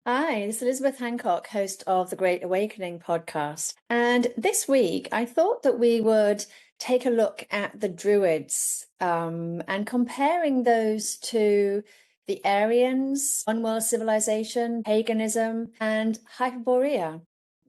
Hi, this is Elisabeth Hancock, host of the Great Awakening podcast. And this week, I thought that we would take a look at the Druids and comparing those to the Aryans, one world civilization, paganism, and Hyperborea,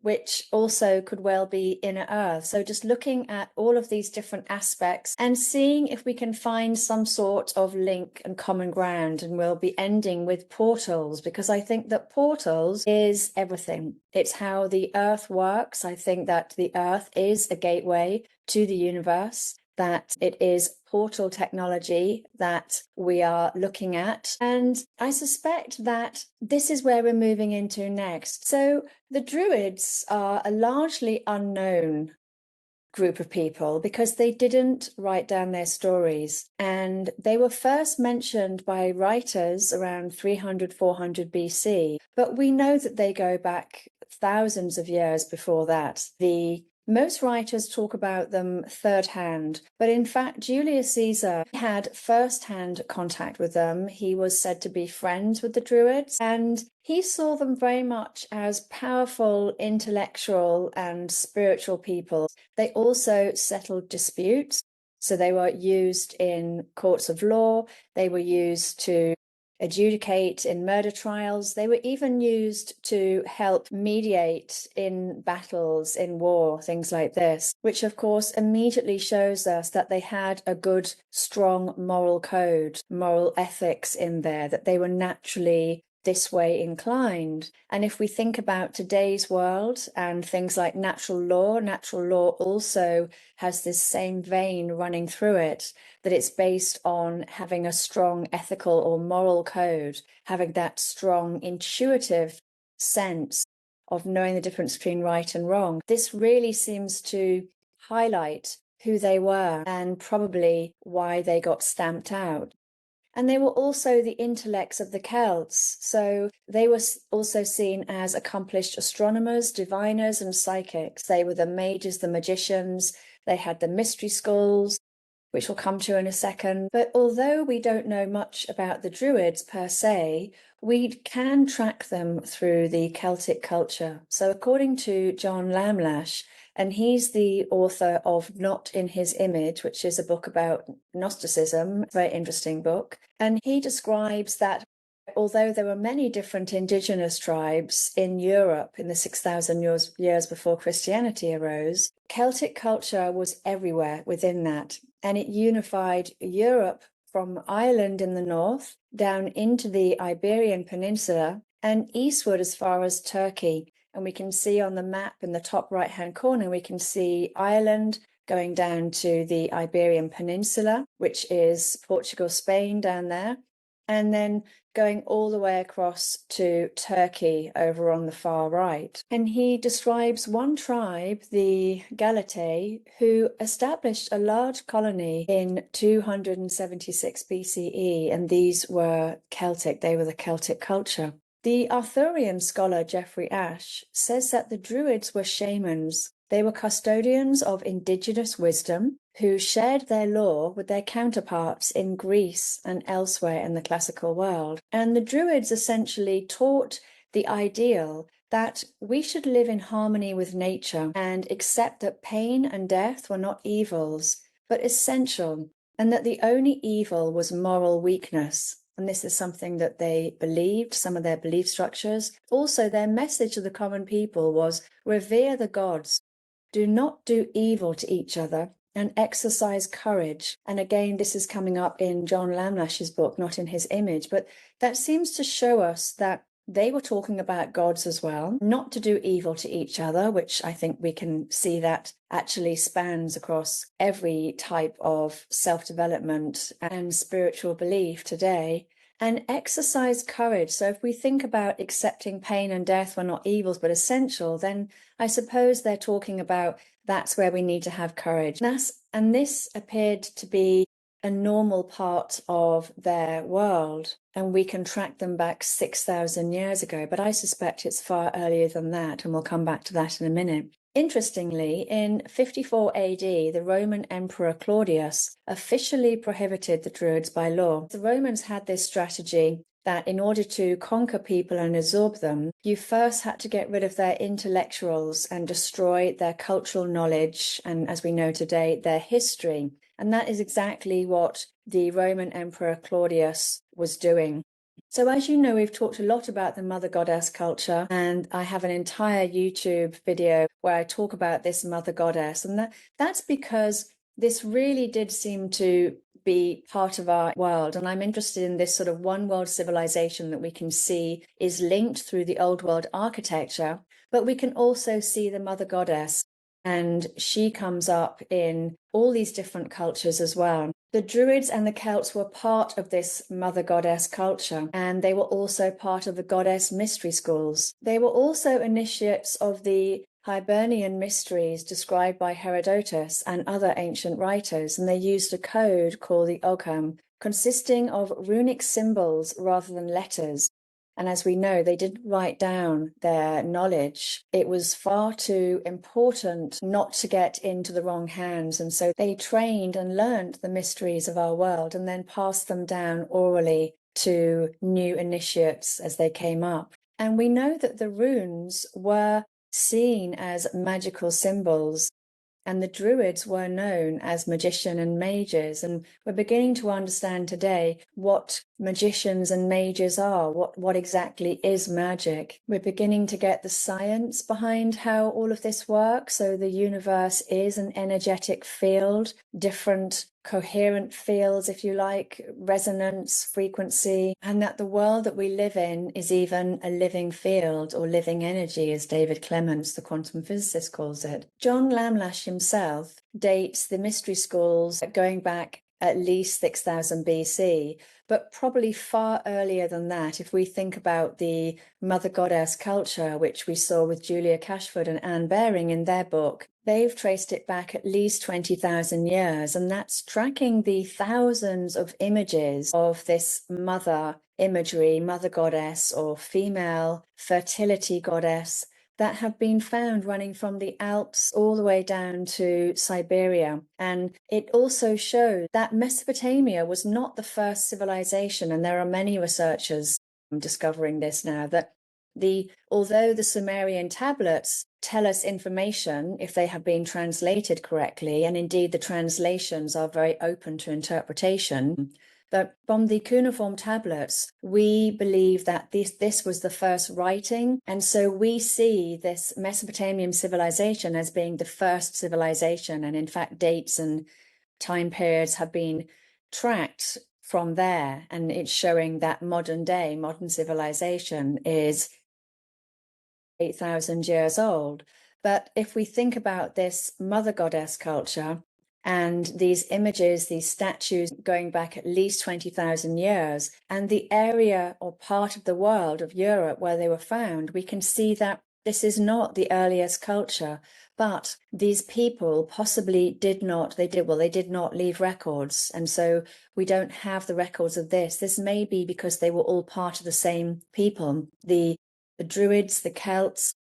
which also could well be inner earth. So just looking at all of these different aspects and seeing if we can find some sort of link and common ground. And we'll be ending with portals, because I think that portals is everything. It's how the earth works. I think that the earth is a gateway to the universe, that it is portal technology that we are looking at. And I suspect that this is where we're moving into next. So the Druids are a largely unknown group of people because they didn't write down their stories. And they were first mentioned by writers around 300, 400 BC. But we know that they go back thousands of years before that. Most writers talk about them third hand, but in fact, Julius Caesar had first-hand contact with them. He was said to be friends with the Druids, and he saw them very much as powerful, intellectual, and spiritual people. They also settled disputes. So they were used in courts of law. They were used to adjudicate in murder trials. They were even used to help mediate in battles, in war, things like this, which of course immediately shows us that they had a good, strong moral code, moral ethics in there, that they were naturally this way inclined. And if we think about today's world and things like natural law also has this same vein running through it, that it's based on having a strong ethical or moral code, having that strong intuitive sense of knowing the difference between right and wrong. This really seems to highlight who they were and probably why they got stamped out. And they were also the intellects of the Celts. So they were also seen as accomplished astronomers, diviners, and psychics. They were the mages, the magicians. They had the mystery schools, which we'll come to in a second. But although we don't know much about the Druids per se, we can track them through the Celtic culture. So according to John Lamlash, and he's the author of Not in His Image, which is a book about Gnosticism, a very interesting book. And he describes that although there were many different indigenous tribes in Europe in the 6,000 years before Christianity arose, Celtic culture was everywhere within that. And it unified Europe from Ireland in the north down into the Iberian Peninsula and eastward as far as Turkey. And we can see on the map in the top right-hand corner, we can see Ireland going down to the Iberian Peninsula, which is Portugal, Spain down there, and then going all the way across to Turkey over on the far right. And he describes one tribe, the Galatae, who established a large colony in 276 BCE, and these were Celtic. They were the Celtic culture. The Arthurian scholar Geoffrey Ashe says that the Druids were shamans. They were custodians of indigenous wisdom who shared their lore with their counterparts in Greece and elsewhere in the classical world. And the Druids essentially taught the ideal that we should live in harmony with nature and accept that pain and death were not evils, but essential, and that the only evil was moral weakness. And this is something that they believed, some of their belief structures. Also, their message to the common people was revere the gods, do not do evil to each other, and exercise courage. And again, this is coming up in John Lamlash's book, Not in His Image. But that seems to show us that they were talking about gods as well, not to do evil to each other, which I think we can see that actually spans across every type of self-development and spiritual belief today. And exercise courage. So if we think about accepting pain and death were not evils but essential, then I suppose they're talking about that's where we need to have courage. And this appeared to be a normal part of their world, and we can track them back 6,000 years ago, but I suspect it's far earlier than that, and we'll come back to that in a minute. Interestingly, in 54 AD, the Roman Emperor Claudius officially prohibited the Druids by law. The Romans had this strategy that in order to conquer people and absorb them, you first had to get rid of their intellectuals and destroy their cultural knowledge, and as we know today, their history. And that is exactly what the Roman Emperor Claudius was doing. So as you know, we've talked a lot about the mother goddess culture, and I have an entire YouTube video where I talk about this mother goddess. And that's because this really did seem to be part of our world. And I'm interested in this sort of one world civilization that we can see is linked through the old world architecture, but we can also see the mother goddess. And she comes up in all these different cultures as well. The Druids and the Celts were part of this mother goddess culture, and they were also part of the goddess mystery schools. They were also initiates of the Hibernian mysteries described by Herodotus and other ancient writers, and they used a code called the Ogham, consisting of runic symbols rather than letters. And as we know, they didn't write down their knowledge. It was far too important not to get into the wrong hands. And so they trained and learned the mysteries of our world and then passed them down orally to new initiates as they came up. And we know that the runes were seen as magical symbols, and the Druids were known as magician and mages. And we're beginning to understand today what magicians and mages are, what exactly is magic. We're beginning to get the science behind how all of this works. So the universe is an energetic field, different coherent fields, if you like, resonance, frequency, and that the world that we live in is even a living field or living energy, as David Clements, the quantum physicist, calls it. John Lamlash himself dates the mystery schools going back at least 6000 BC, but probably far earlier than that. If we think about the mother goddess culture, which we saw with Julia Cashford and Anne Baring in their book, they've traced it back at least 20,000 years, and that's tracking the thousands of images of this mother imagery, mother goddess or female fertility goddess, that have been found running from the Alps all the way down to Siberia. And it also shows that Mesopotamia was not the first civilization, and there are many researchers discovering this now, that although the Sumerian tablets tell us information if they have been translated correctly, and indeed the translations are very open to interpretation, but from the cuneiform tablets, we believe that this was the first writing. And so we see this Mesopotamian civilization as being the first civilization. And in fact, dates and time periods have been tracked from there. And it's showing that modern civilization is 8,000 years old. But if we think about this mother goddess culture, and these images, these statues going back at least 20,000 years, and the area or part of the world of Europe where they were found, we can see that this is not the earliest culture, but these people possibly did not leave records. And so we don't have the records of this. This may be because they were all part of the same people. The Druids, the Celts,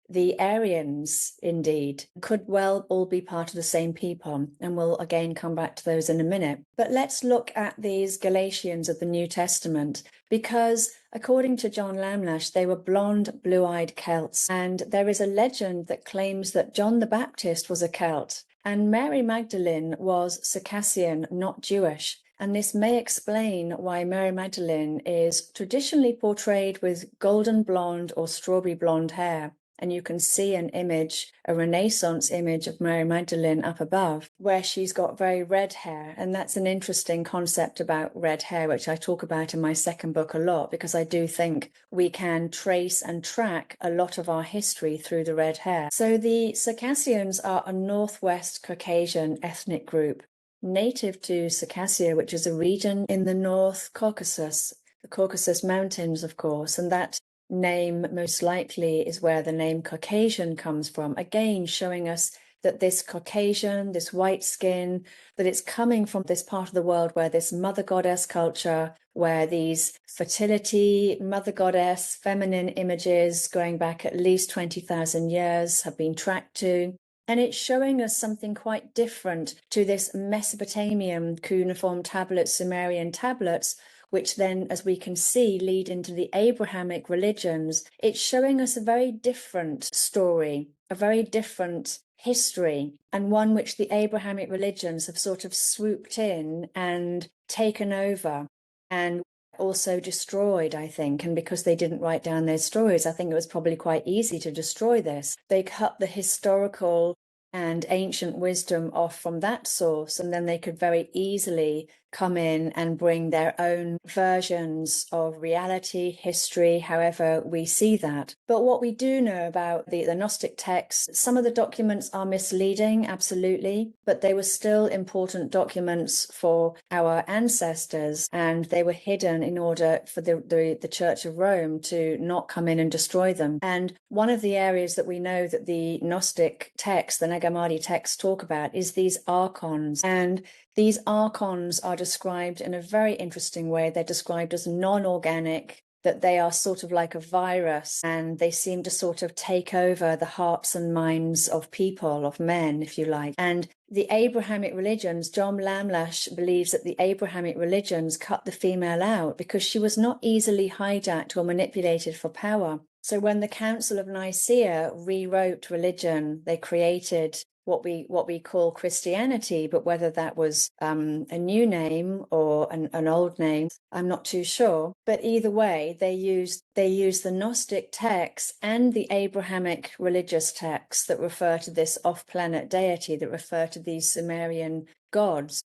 the Aryans, indeed, could well all be part of the same people, and we'll again come back to those in a minute. But let's look at these Galatians of the New Testament, because according to John Lamlash, they were blonde, blue-eyed Celts, and there is a legend that claims that John the Baptist was a Celt, and Mary Magdalene was Circassian, not Jewish. And this may explain why Mary Magdalene is traditionally portrayed with golden blonde or strawberry blonde hair. And you can see an image, a Renaissance image of Mary Magdalene up above, where she's got very red hair. And that's an interesting concept about red hair, which I talk about in my second book a lot, because I do think we can trace and track a lot of our history through the red hair. So the Circassians are a Northwest Caucasian ethnic group, native to Circassia, which is a region in the North Caucasus, the Caucasus Mountains, of course, and that name most likely is where the name Caucasian comes from, again showing us that this Caucasian, this white skin, that it's coming from this part of the world where this mother goddess culture, where these fertility, mother goddess, feminine images going back at least 20,000 years have been tracked to. And it's showing us something quite different to this Mesopotamian cuneiform tablets, Sumerian tablets, which then, as we can see, lead into the Abrahamic religions, it's showing us a very different story, a very different history, and one which the Abrahamic religions have sort of swooped in and taken over and also destroyed, I think. And because they didn't write down their stories, I think it was probably quite easy to destroy this. They cut the historical and ancient wisdom off from that source, and then they could very easily come in and bring their own versions of reality, history, however we see that. But what we do know about the Gnostic texts, some of the documents are misleading, absolutely, but they were still important documents for our ancestors, and they were hidden in order for the Church of Rome to not come in and destroy them. And one of the areas that we know that the Gnostic texts, the Nag Hammadi texts, talk about is these Archons. And these Archons are described in a very interesting way. They're described as non-organic, that they are sort of like a virus, and they seem to sort of take over the hearts and minds of people, of men, if you like. And the Abrahamic religions, John Lamlash believes that the Abrahamic religions cut the female out because she was not easily hijacked or manipulated for power. So when the Council of Nicaea rewrote religion, they created what we call Christianity, but whether that was a new name or an old name, I'm not too sure. But either way, they used the Gnostic texts and the Abrahamic religious texts that refer to this off-planet deity, that refer to these Sumerian gods.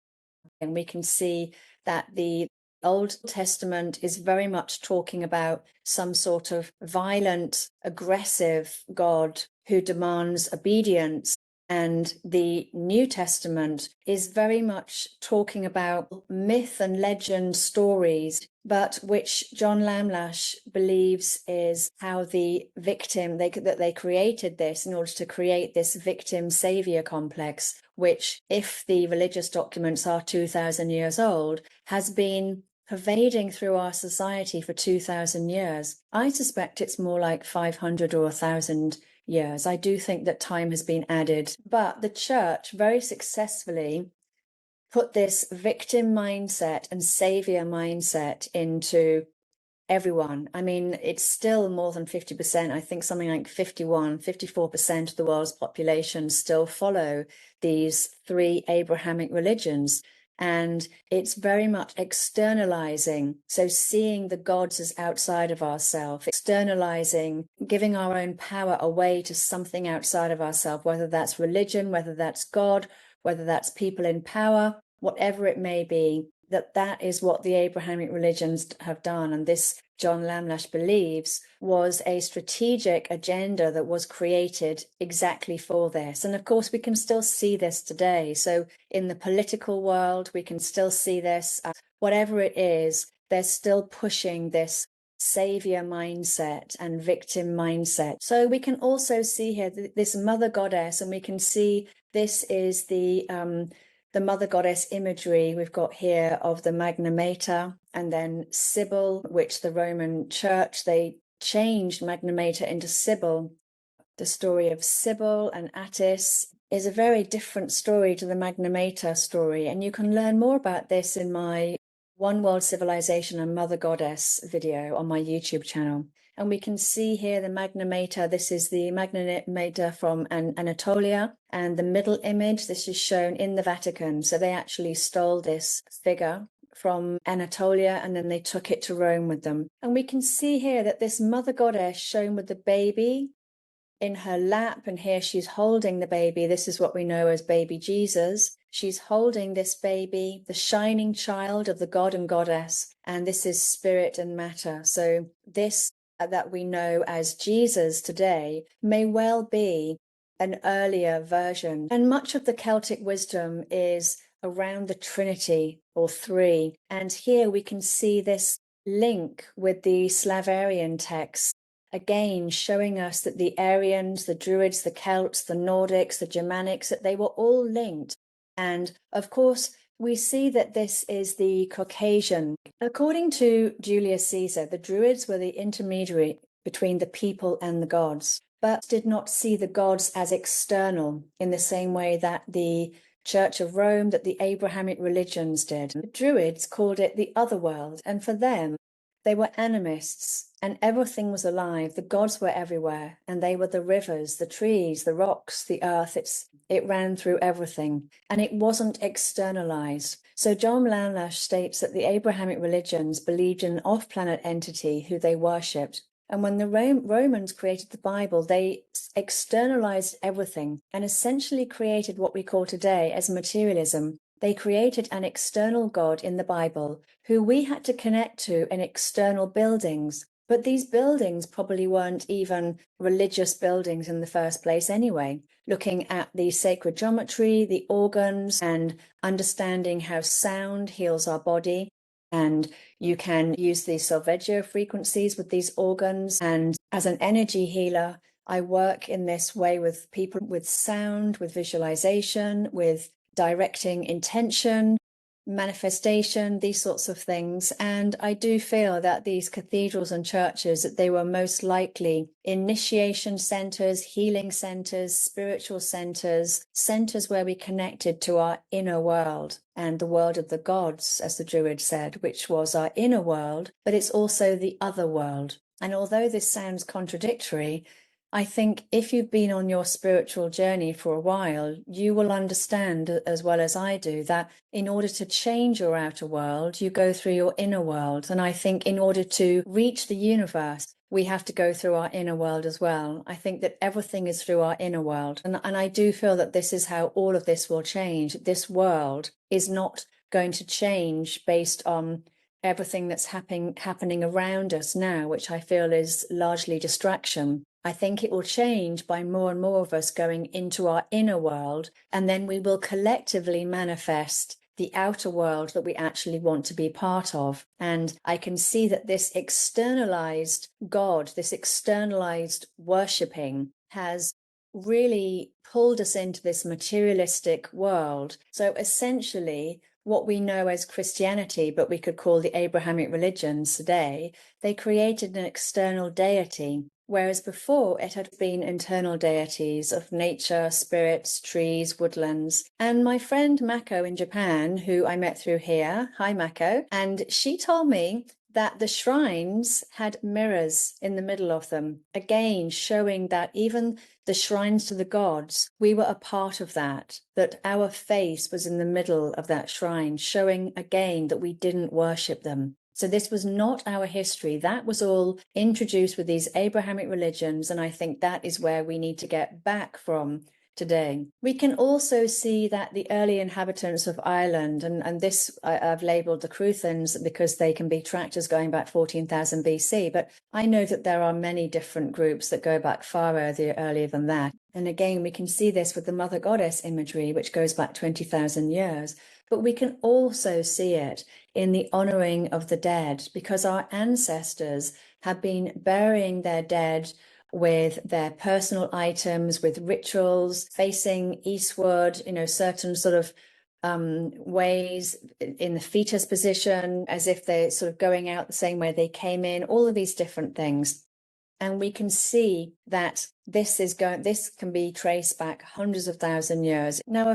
And we can see that the Old Testament is very much talking about some sort of violent, aggressive God who demands obedience. And the New Testament is very much talking about myth and legend stories, but which John Lamlash believes is how the victim, that they created this in order to create this victim-savior complex, which, if the religious documents are 2,000 years old, has been pervading through our society for 2,000 years. I suspect it's more like 500 or 1,000 years. I do think that time has been added, but the church very successfully put this victim mindset and savior mindset into everyone. I mean, it's still more than 50%. I think something like 54% of the world's population still follow these three Abrahamic religions. And it's very much externalizing. So seeing the gods as outside of ourselves, externalizing, giving our own power away to something outside of ourselves, whether that's religion, whether that's God, whether that's people in power, whatever it may be, that is what the Abrahamic religions have done. And this, John Lamlash believes, was a strategic agenda that was created exactly for this. And of course, we can still see this today. So in the political world, we can still see this. Whatever it is, they're still pushing this savior mindset and victim mindset. So we can also see here this mother goddess, and we can see this is the mother goddess imagery we've got here of the Magna Mater, and then Sibyl, which the Roman Church, they changed Magna Mater into Sibyl. The story of Sibyl and Attis is a very different story to the Magna Mater story, and you can learn more about this in my One World Civilization and Mother Goddess video on my YouTube channel. And we can see here the Magna Mater. This is the Magna Mater from Anatolia. And the middle image, this is shown in the Vatican. So they actually stole this figure from Anatolia, and then they took it to Rome with them. And we can see here that this mother goddess shown with the baby in her lap, and here she's holding the baby. This is what we know as baby Jesus. She's holding this baby, the shining child of the god and goddess, and this is spirit and matter. So this that we know as Jesus today may well be an earlier version. And much of the Celtic wisdom is around the Trinity, or three. And here we can see this link with the Slavarian texts, again showing us that the Aryans, the Druids, the Celts, the Nordics, the Germanics, that they were all linked. And of course, we see that this is the Caucasian. According to Julius Caesar, the Druids were the intermediary between the people and the gods, but did not see the gods as external in the same way that the Church of Rome, that the Abrahamic religions did. The Druids called it the other world, and for them, they were animists, and everything was alive. The gods were everywhere, and they were the rivers, the trees, the rocks, the earth. It ran through everything, and it wasn't externalized. So John Landlash states that the Abrahamic religions believed in an off-planet entity who they worshipped. And when the Romans created the Bible, they externalized everything and essentially created what we call today as materialism. They created an external God in the Bible who we had to connect to in external buildings. But these buildings probably weren't even religious buildings in the first place anyway. Looking at the sacred geometry, the organs, and understanding how sound heals our body. And you can use the solfeggio frequencies with these organs. And as an energy healer, I work in this way with people with sound, with visualization, with directing intention, manifestation, these sorts of things. And I do feel that these cathedrals and churches, that they were most likely initiation centers, healing centers, spiritual centers, centers where we connected to our inner world and the world of the gods, as the Druids said, which was our inner world, but it's also the other world. And although this sounds contradictory, I think if you've been on your spiritual journey for a while, you will understand as well as I do that in order to change your outer world, you go through your inner world. And I think in order to reach the universe, we have to go through our inner world as well. I think that everything is through our inner world. And I do feel that this is how all of this will change. This world is not going to change based on everything that's happening around us now, which I feel is largely distraction. I think it will change by more and more of us going into our inner world, and then we will collectively manifest the outer world that we actually want to be part of. And I can see that this externalized God, this externalized worshipping has really pulled us into this materialistic world. So essentially, what we know as Christianity, but we could call the Abrahamic religions today, they created an external deity, whereas before it had been internal deities of nature, spirits, trees, woodlands. And my friend Mako in Japan, who I met through here, hi Mako, and she told me that the shrines had mirrors in the middle of them, again showing that even the shrines to the gods, we were a part of that our face was in the middle of that shrine, showing again that we didn't worship them. So this was not our history. That was all introduced with these Abrahamic religions, and I think that is where we need to get back from today. We can also see that the early inhabitants of Ireland, and this I've labeled the Cruthans because they can be tracked as going back 14,000 BC, but I know that there are many different groups that go back far earlier than that. And again, we can see this with the Mother Goddess imagery, which goes back 20,000 years. But we can also see it in the honoring of the dead, because our ancestors have been burying their dead with their personal items, with rituals, facing eastward, certain sort of ways in the fetus position, as if they're sort of going out the same way they came in, all of these different things. And we can see that this can be traced back hundreds of thousand years. Now,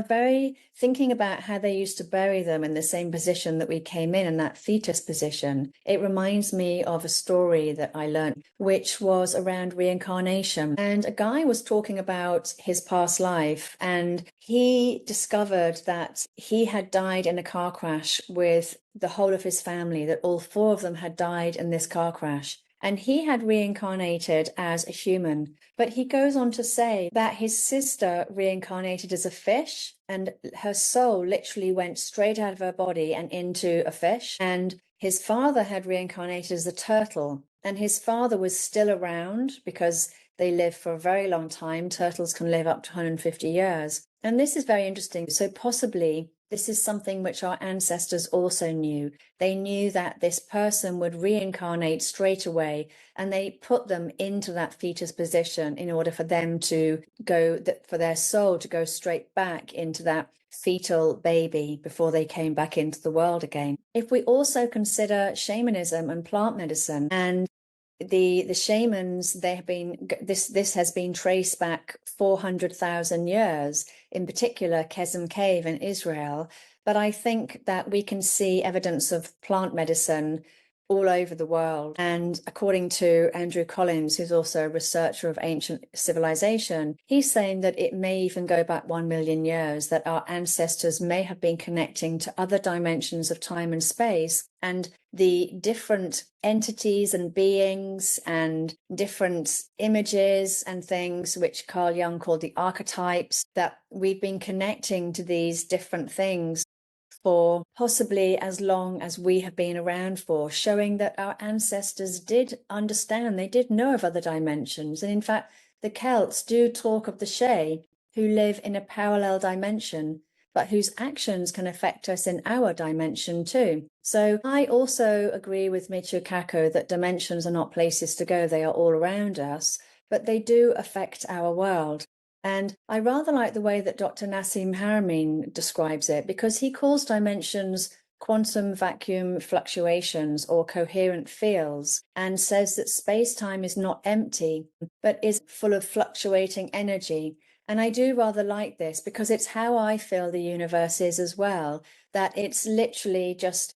thinking about how they used to bury them in the same position that we came in that fetus position, it reminds me of a story that I learned, which was around reincarnation. And a guy was talking about his past life, and he discovered that he had died in a car crash with the whole of his family, that all four of them had died in this car crash. And he had reincarnated as a human. But he goes on to say that his sister reincarnated as a fish, and her soul literally went straight out of her body and into a fish. And his father had reincarnated as a turtle, and his father was still around because they live for a very long time. Turtles can live up to 150 years. And this is very interesting. So possibly this is something which our ancestors also knew. They knew that this person would reincarnate straight away, and they put them into that fetus position in order for them to for their soul to go straight back into that fetal baby before they came back into the world again. If we also consider shamanism and plant medicine and the shamans, they have been, this has been traced back 400,000 years, in particular Chesem Cave in Israel. But I think that we can see evidence of plant medicine all over the world. And according to Andrew Collins, who's also a researcher of ancient civilization, he's saying that it may even go back 1 million years, that our ancestors may have been connecting to other dimensions of time and space, and the different entities and beings and different images and things, which Carl Jung called the archetypes, that we've been connecting to these different things for possibly as long as we have been around for, showing that our ancestors did understand, they did know of other dimensions. And in fact, the Celts do talk of the Shay, who live in a parallel dimension, but whose actions can affect us in our dimension too. So I also agree with Michio Kaku that dimensions are not places to go, they are all around us, but they do affect our world. And I rather like the way that Dr. Nassim Haramein describes it, because he calls dimensions quantum vacuum fluctuations or coherent fields, and says that space-time is not empty, but is full of fluctuating energy. And I do rather like this, because it's how I feel the universe is as well, that it's literally just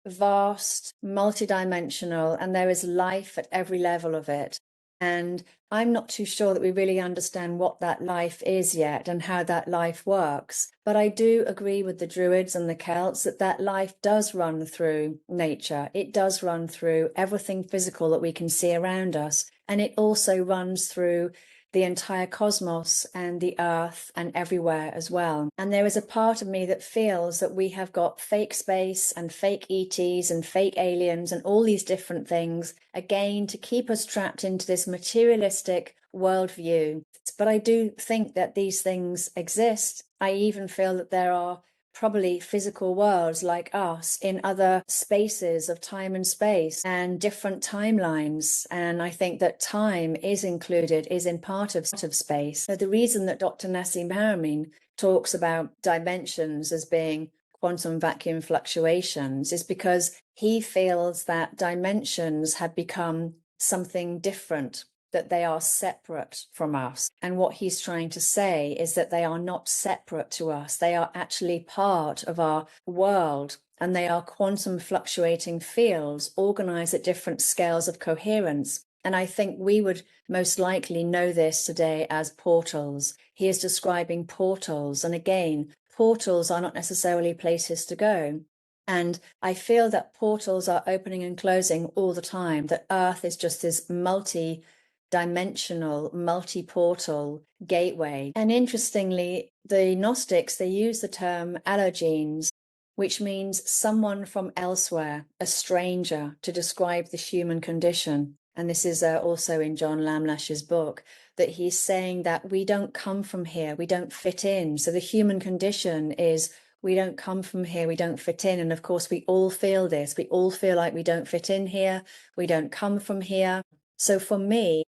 vast, multidimensional, and there is life at every level of it. And I'm not too sure that we really understand what that life is yet and how that life works. But I do agree with the Druids and the Celts that that life does run through nature. It does run through everything physical that we can see around us. And it also runs through the entire cosmos and the earth and everywhere as well. And there is a part of me that feels that we have got fake space and fake ETs and fake aliens and all these different things, again, to keep us trapped into this materialistic worldview. But I do think that these things exist. I even feel that there are probably physical worlds like us in other spaces of time and space and different timelines. And I think that time is included, is in part of space. So the reason that Dr. Nassim Haramein talks about dimensions as being quantum vacuum fluctuations is because he feels that dimensions have become something different, that they are separate from us. And what he's trying to say is that they are not separate to us. They are actually part of our world, and they are quantum fluctuating fields organized at different scales of coherence. And I think we would most likely know this today as portals. He is describing portals. And again, portals are not necessarily places to go. And I feel that portals are opening and closing all the time, that Earth is just this multi-dimensional, multi-portal gateway. And interestingly, the Gnostics, they use the term Allogenes, which means someone from elsewhere, a stranger, to describe the human condition. And this is also in John Lamlash's book, that he's saying that we don't come from here, we don't fit in. So the human condition is we don't come from here, we don't fit in. And of course, we all feel this. We all feel like we don't fit in here, we don't come from here. So for me,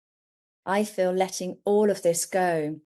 I feel letting all of this go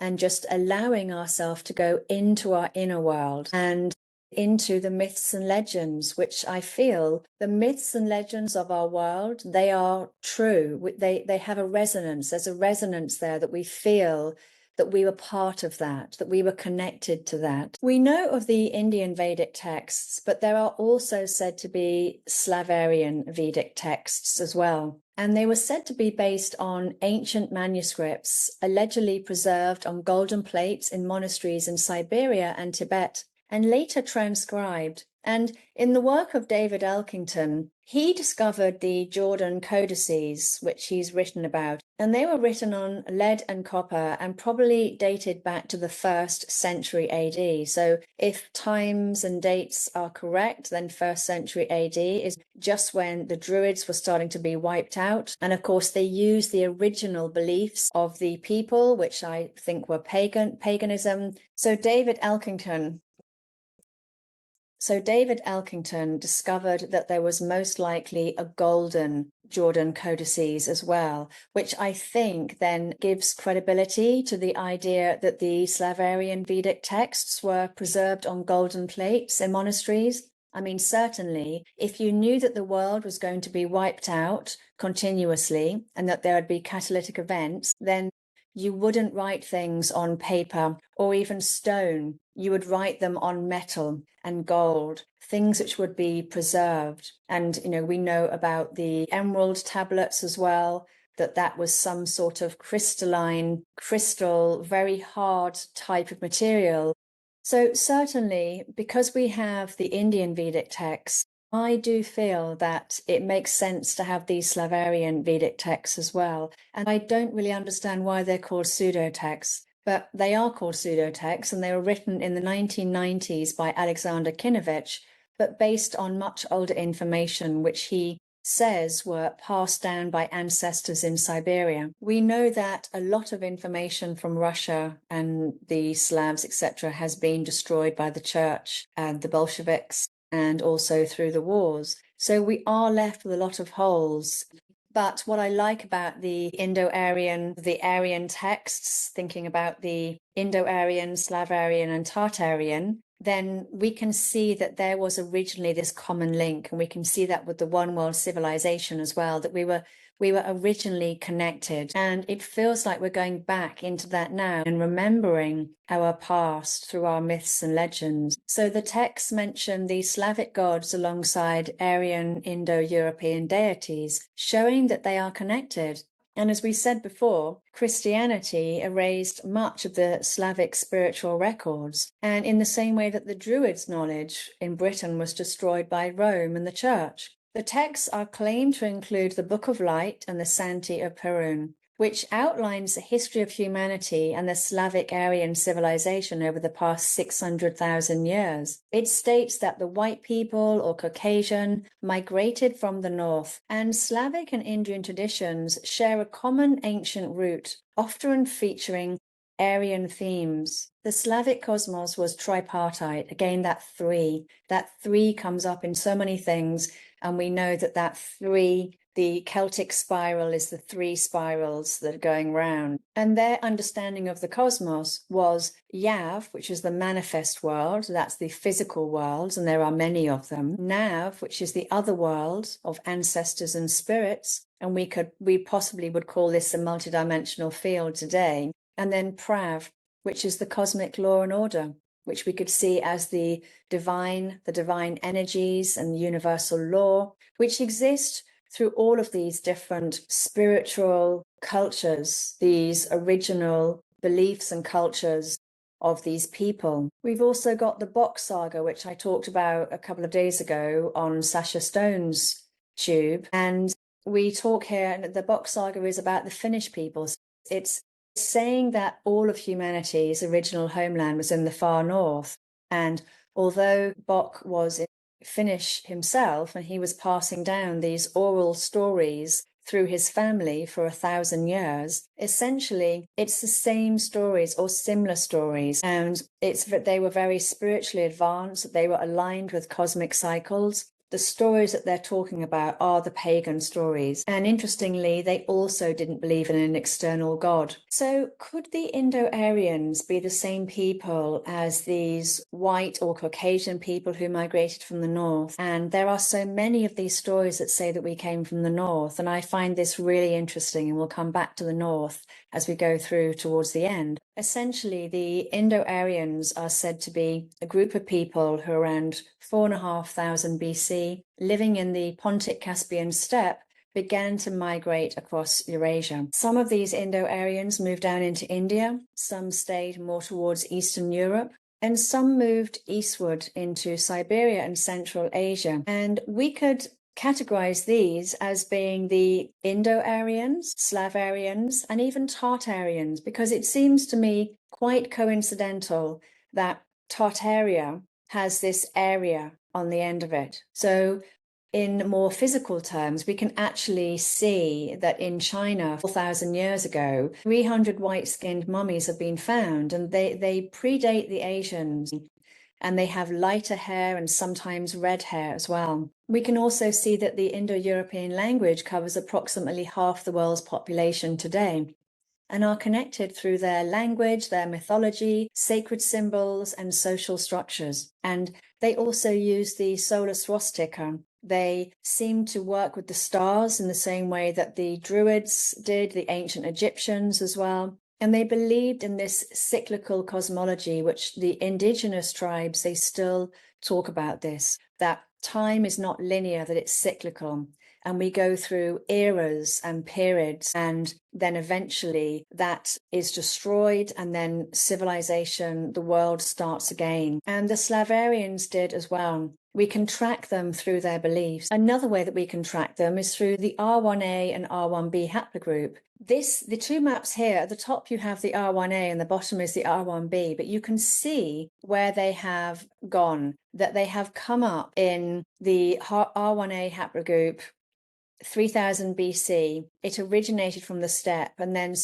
and just allowing ourselves to go into our inner world and into the myths and legends, which I feel the myths and legends of our world, they are true. They have a resonance. There's a resonance there that we feel that we were part of that we were connected to that. We know of the Indian Vedic texts, but there are also said to be Slavarian Vedic texts as well. And they were said to be based on ancient manuscripts, allegedly preserved on golden plates in monasteries in Siberia and Tibet, and later transcribed. And in the work of David Elkington, he discovered the Jordan codices, which he's written about, and they were written on lead and copper and probably dated back to the 1st century AD. So if times and dates are correct, then 1st century AD is just when the Druids were starting to be wiped out. And of course, they used the original beliefs of the people, which I think were paganism. So David Elkington discovered that there was most likely a golden Jordan codices as well, which I think then gives credibility to the idea that the Slavarian Vedic texts were preserved on golden plates in monasteries. I mean, certainly, if you knew that the world was going to be wiped out continuously and that there would be catalytic events, then you wouldn't write things on paper or even stone. You would write them on metal and gold, things which would be preserved. And, we know about the emerald tablets as well, that was some sort of crystal, very hard type of material. So certainly, because we have the Indian Vedic texts, I do feel that it makes sense to have these Slavarian Vedic texts as well. And I don't really understand why they're called pseudo-texts, but they are called pseudo-texts, and they were written in the 1990s by Alexander Kinovich, but based on much older information, which he says were passed down by ancestors in Siberia. We know that a lot of information from Russia and the Slavs, etc., has been destroyed by the church and the Bolsheviks, and also through the wars. So we are left with a lot of holes. But what I like about the Indo-Aryan, the Aryan texts, thinking about the Indo-Aryan, Slavarian, and Tartarian, then we can see that there was originally this common link, and we can see that with the one world civilization as well, that we were originally connected. And it feels like we're going back into that now and remembering our past through our myths and legends. So the texts mention the Slavic gods alongside Aryan Indo-European deities, showing that they are connected. And as we said before, Christianity erased much of the Slavic spiritual records, and in the same way that the Druids' knowledge in Britain was destroyed by Rome and the Church. The texts are claimed to include the Book of Light and the Santi of Perun, which outlines the history of humanity and the Slavic Aryan civilization over the past 600,000 years. It states that the white people, or Caucasian, migrated from the north, and Slavic and Indian traditions share a common ancient root, often featuring Aryan themes. The Slavic cosmos was tripartite. Again, that three comes up in so many things, and we know that three, the Celtic spiral, is the three spirals that are going round. And their understanding of the cosmos was Yav, which is the manifest world, that's the physical world, and there are many of them. Nav, which is the other world of ancestors and spirits, and we possibly would call this a multidimensional field today. And then Prav, which is the cosmic law and order, which we could see as the divine energies and universal law, which exist through all of these different spiritual cultures, these original beliefs and cultures of these people. We've also got the Bok Saga, which I talked about a couple of days ago on Sasha Stone's tube. And we talk here, and the Bok Saga is about the Finnish peoples. It's saying that all of humanity's original homeland was in the far north. And although Bok was Finnish himself, and he was passing down these oral stories through his family for 1,000 years, essentially it's the same stories or similar stories, and they were very spiritually advanced, they were aligned with cosmic cycles. The stories that they're talking about are the pagan stories. And interestingly, they also didn't believe in an external god. So could the Indo-Aryans be the same people as these white or Caucasian people who migrated from the north? And there are so many of these stories that say that we came from the north. And I find this really interesting, and we'll come back to the north as we go through towards the end. Essentially, the Indo-Aryans are said to be a group of people who are around 4,500 BC, living in the Pontic-Caspian steppe, began to migrate across Eurasia. Some of these Indo-Aryans moved down into India, some stayed more towards Eastern Europe, and some moved eastward into Siberia and Central Asia. And we could categorize these as being the Indo-Aryans, Slavarians, and even Tartarians, because it seems to me quite coincidental that Tartaria has this area on the end of it. So in more physical terms, we can actually see that in China 4,000 years ago, 300 white-skinned mummies have been found, and they predate the Asians, and they have lighter hair and sometimes red hair as well. We can also see that the Indo-European language covers approximately half the world's population today. and are connected through their language, their mythology, sacred symbols, and social structures. And they also use the solar swastika. They seem to work with the stars in the same way that the Druids did, the ancient Egyptians as well. And they believed in this cyclical cosmology, which the indigenous tribes, they still talk about this, that time is not linear, that it's cyclical. And we go through eras and periods, and then eventually that is destroyed, and then civilization, the world starts again. And the Slavarians did as well. We can track them through their beliefs. Another way that we can track them is through the R1A and R1B haplogroup. The two maps here, at the top you have the R1A and the bottom is the R1B, but you can see where they have gone, that they have come up in the R1A haplogroup 3000 BC. It originated from the steppe and then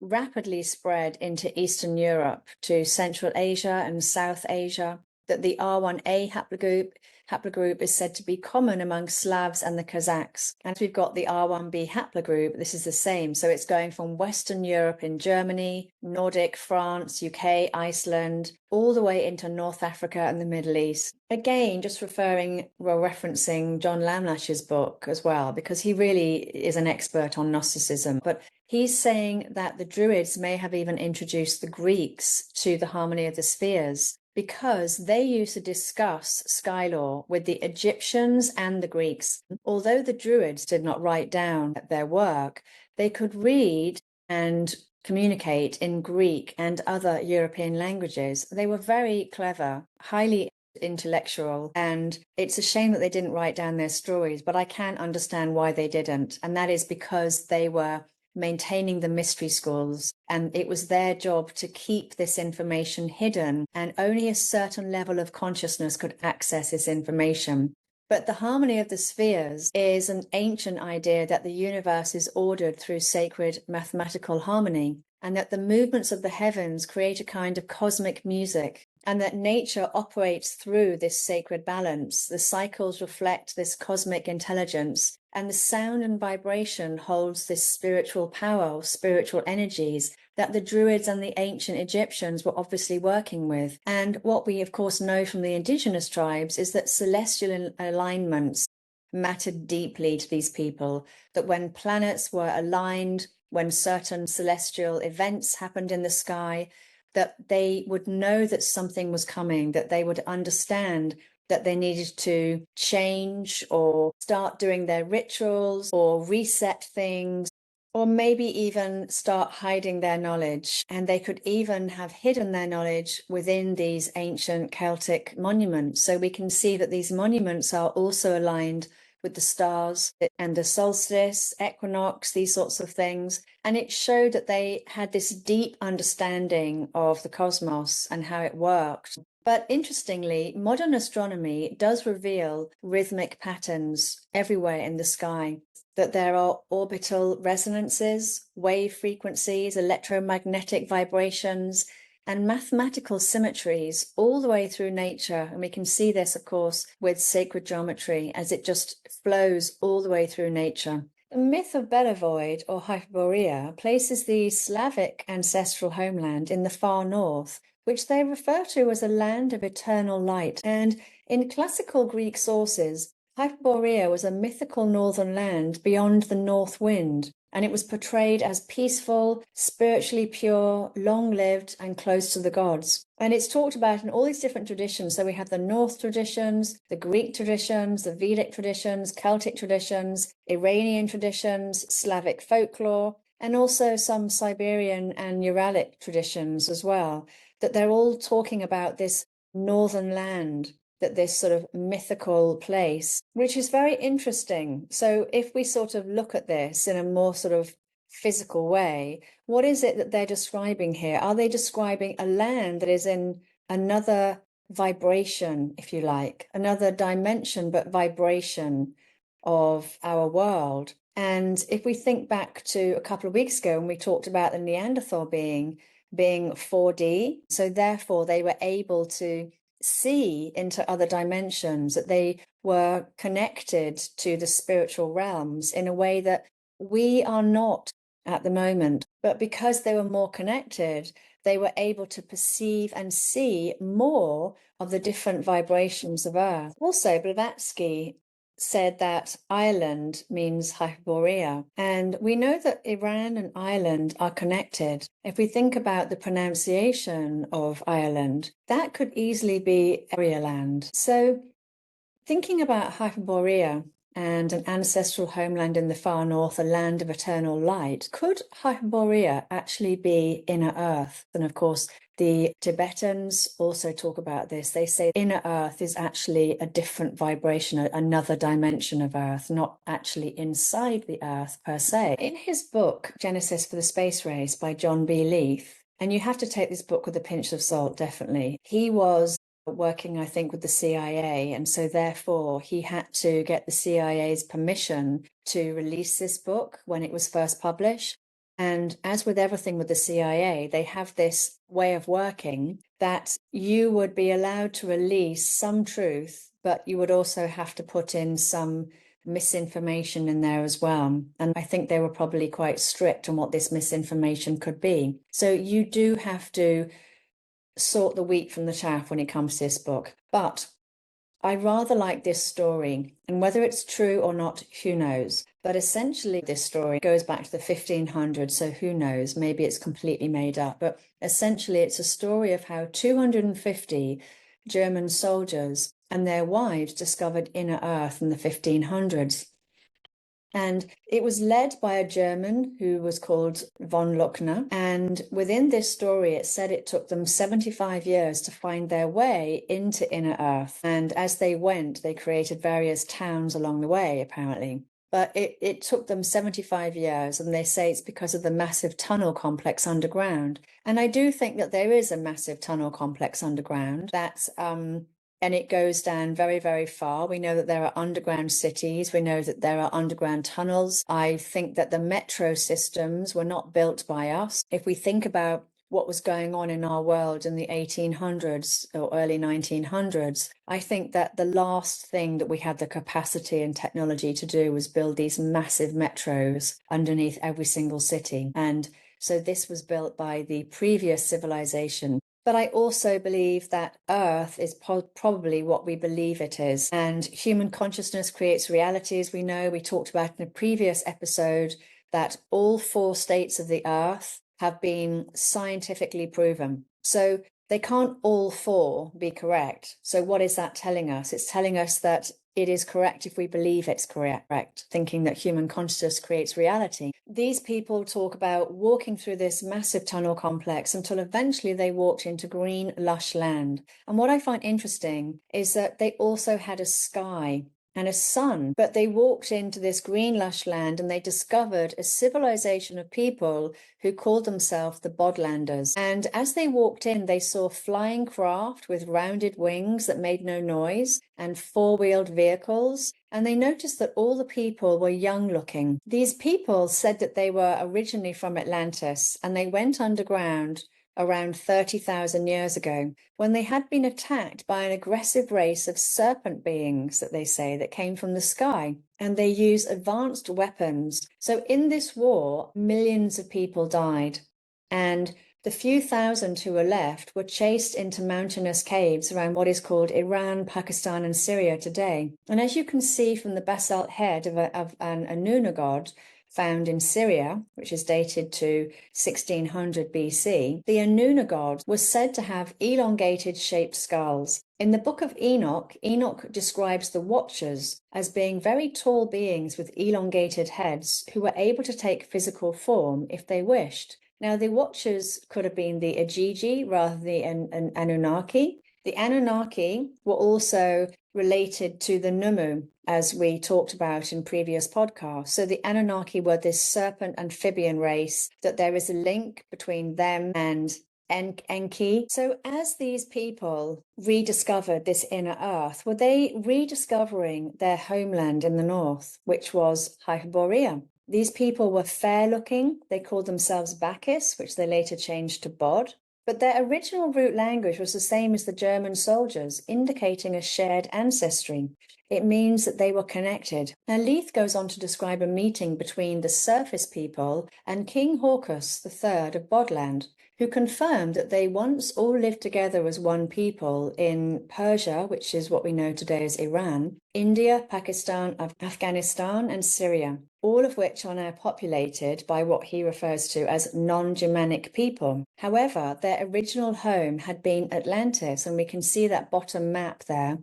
rapidly spread into Eastern Europe to Central Asia and South Asia. That the R1A haplogroup is said to be common among Slavs and the Kazakhs. And we've got the R1B haplogroup, this is the same. So it's going from Western Europe in Germany, Nordic, France, UK, Iceland, all the way into North Africa and the Middle East. Again, just referencing John Lamlash's book as well, because he really is an expert on Gnosticism. But he's saying that the Druids may have even introduced the Greeks to the harmony of the spheres, because they used to discuss sky law with the Egyptians and the Greeks. Although the Druids did not write down their work, they could read and communicate in Greek and other European languages. They were very clever, highly intellectual, and it's a shame that they didn't write down their stories, but I can understand why they didn't. And that is because they were maintaining the mystery schools, and it was their job to keep this information hidden, and only a certain level of consciousness could access this information. But the harmony of the spheres is an ancient idea that the universe is ordered through sacred mathematical harmony, and that the movements of the heavens create a kind of cosmic music, and that nature operates through this sacred balance. The cycles reflect this cosmic intelligence, and the sound and vibration holds this spiritual power or spiritual energies that the Druids and the ancient Egyptians were obviously working with. And what we, of course, know from the indigenous tribes is that celestial alignments mattered deeply to these people, that when planets were aligned, when certain celestial events happened in the sky, that they would know that something was coming, that they would understand that they needed to change or start doing their rituals or reset things, or maybe even start hiding their knowledge. And they could even have hidden their knowledge within these ancient Celtic monuments. So we can see that these monuments are also aligned with the stars and the solstice, equinox, these sorts of things. And it showed that they had this deep understanding of the cosmos and how it worked. But interestingly, modern astronomy does reveal rhythmic patterns everywhere in the sky, that there are orbital resonances, wave frequencies, electromagnetic vibrations, and mathematical symmetries all the way through nature. And we can see this, of course, with sacred geometry as it just flows all the way through nature. The myth of Bellevoid or Hyperborea places the Slavic ancestral homeland in the far north, which they refer to as a land of eternal light. And in classical Greek sources, Hyperborea was a mythical northern land beyond the north wind, and it was portrayed as peaceful, spiritually pure, long-lived, and close to the gods. And it's talked about in all these different traditions. So we have the North traditions, the Greek traditions, the Vedic traditions, Celtic traditions, Iranian traditions, Slavic folklore, and also some Siberian and Uralic traditions as well, that they're all talking about this northern land, that this sort of mythical place, which is very interesting. So if we sort of look at this in a more sort of physical way, what is it that they're describing here? Are they describing a land that is in another vibration, if you like, another dimension, but vibration of our world? And if we think back to a couple of weeks ago when we talked about the Neanderthal being 4D, so therefore they were able to see into other dimensions, that they were connected to the spiritual realms in a way that we are not at the moment. But because they were more connected, they were able to perceive and see more of the different vibrations of Earth. Also, Blavatsky said that Ireland means Hyperborea. And we know that Iran and Ireland are connected. If we think about the pronunciation of Ireland, that could easily be Area land. So thinking about Hyperborea and an ancestral homeland in the far north, a land of eternal light, could Hyperborea actually be inner Earth? And of course, the Tibetans also talk about this. They say inner Earth is actually a different vibration, another dimension of Earth, not actually inside the Earth per se. In his book, Genesis for the Space Race by John B. Leith, and you have to take this book with a pinch of salt, definitely, he was working, I think, with the CIA. And so therefore he had to get the CIA's permission to release this book when it was first published. And as with everything with the CIA, they have this way of working that you would be allowed to release some truth, but you would also have to put in some misinformation in there as well. And I think they were probably quite strict on what this misinformation could be. So you do have to sort the wheat from the chaff when it comes to this book. But I rather like this story, and whether it's true or not, who knows? But essentially, this story goes back to the 1500s, so who knows? Maybe it's completely made up. But essentially, it's a story of how 250 German soldiers and their wives discovered inner Earth in the 1500s. And it was led by a German who was called von Luckner. And within this story, it said it took them 75 years to find their way into inner Earth. And as they went, they created various towns along the way, apparently. But it took them 75 years, and they say it's because of the massive tunnel complex underground. And I do think that there is a massive tunnel complex underground that's and it goes down very, very far. We know that there are underground cities. We know that there are underground tunnels. I think that the metro systems were not built by us. If we think about what was going on in our world in the 1800s or early 1900s, I think that the last thing that we had the capacity and technology to do was build these massive metros underneath every single city. And so this was built by the previous civilization. But I also believe that Earth is probably what we believe it is. And human consciousness creates reality, as we know. We talked about in a previous episode that all 4 states of the Earth have been scientifically proven. So they can't all 4 be correct. So what is that telling us? It's telling us that it is correct if we believe it's correct, thinking that human consciousness creates reality. These people talk about walking through this massive tunnel complex until eventually they walked into green, lush land. And what I find interesting is that they also had a sky and a sun, but they walked into this green, lush land and they discovered a civilization of people who called themselves the Bodlanders. And as they walked in, they saw flying craft with rounded wings that made no noise and 4-wheeled vehicles. And they noticed that all the people were young looking. These people said that they were originally from Atlantis and they went underground around 30,000 years ago, when they had been attacked by an aggressive race of serpent beings that they say that came from the sky, and they use advanced weapons. So in this war, millions of people died, and the few thousand who were left were chased into mountainous caves around what is called Iran, Pakistan, and Syria today. And as you can see from the basalt head of an Anuna god, found in Syria, which is dated to 1600 BC, the Anuna god was said to have elongated shaped skulls. In the book of Enoch, Enoch describes the Watchers as being very tall beings with elongated heads who were able to take physical form if they wished. Now, the Watchers could have been the Ajiji rather than an Anunnaki. The Anunnaki were also related to the Numu, as we talked about in previous podcasts. So the Anunnaki were this serpent amphibian race, that there is a link between them and Enki. So as these people rediscovered this inner Earth, were they rediscovering their homeland in the north, which was Hyperborea? These people were fair looking. They called themselves Bacchus, which they later changed to Bod. But their original root language was the same as the German soldiers, indicating a shared ancestry. It means that they were connected. Now, Leith goes on to describe a meeting between the surface people and King Hawkus III of Bodland, who confirmed that they once all lived together as one people in Persia, which is what we know today as Iran, India, Pakistan, Afghanistan, and Syria, all of which are now populated by what he refers to as non-Germanic people. However, their original home had been Atlantis, and we can see that bottom map there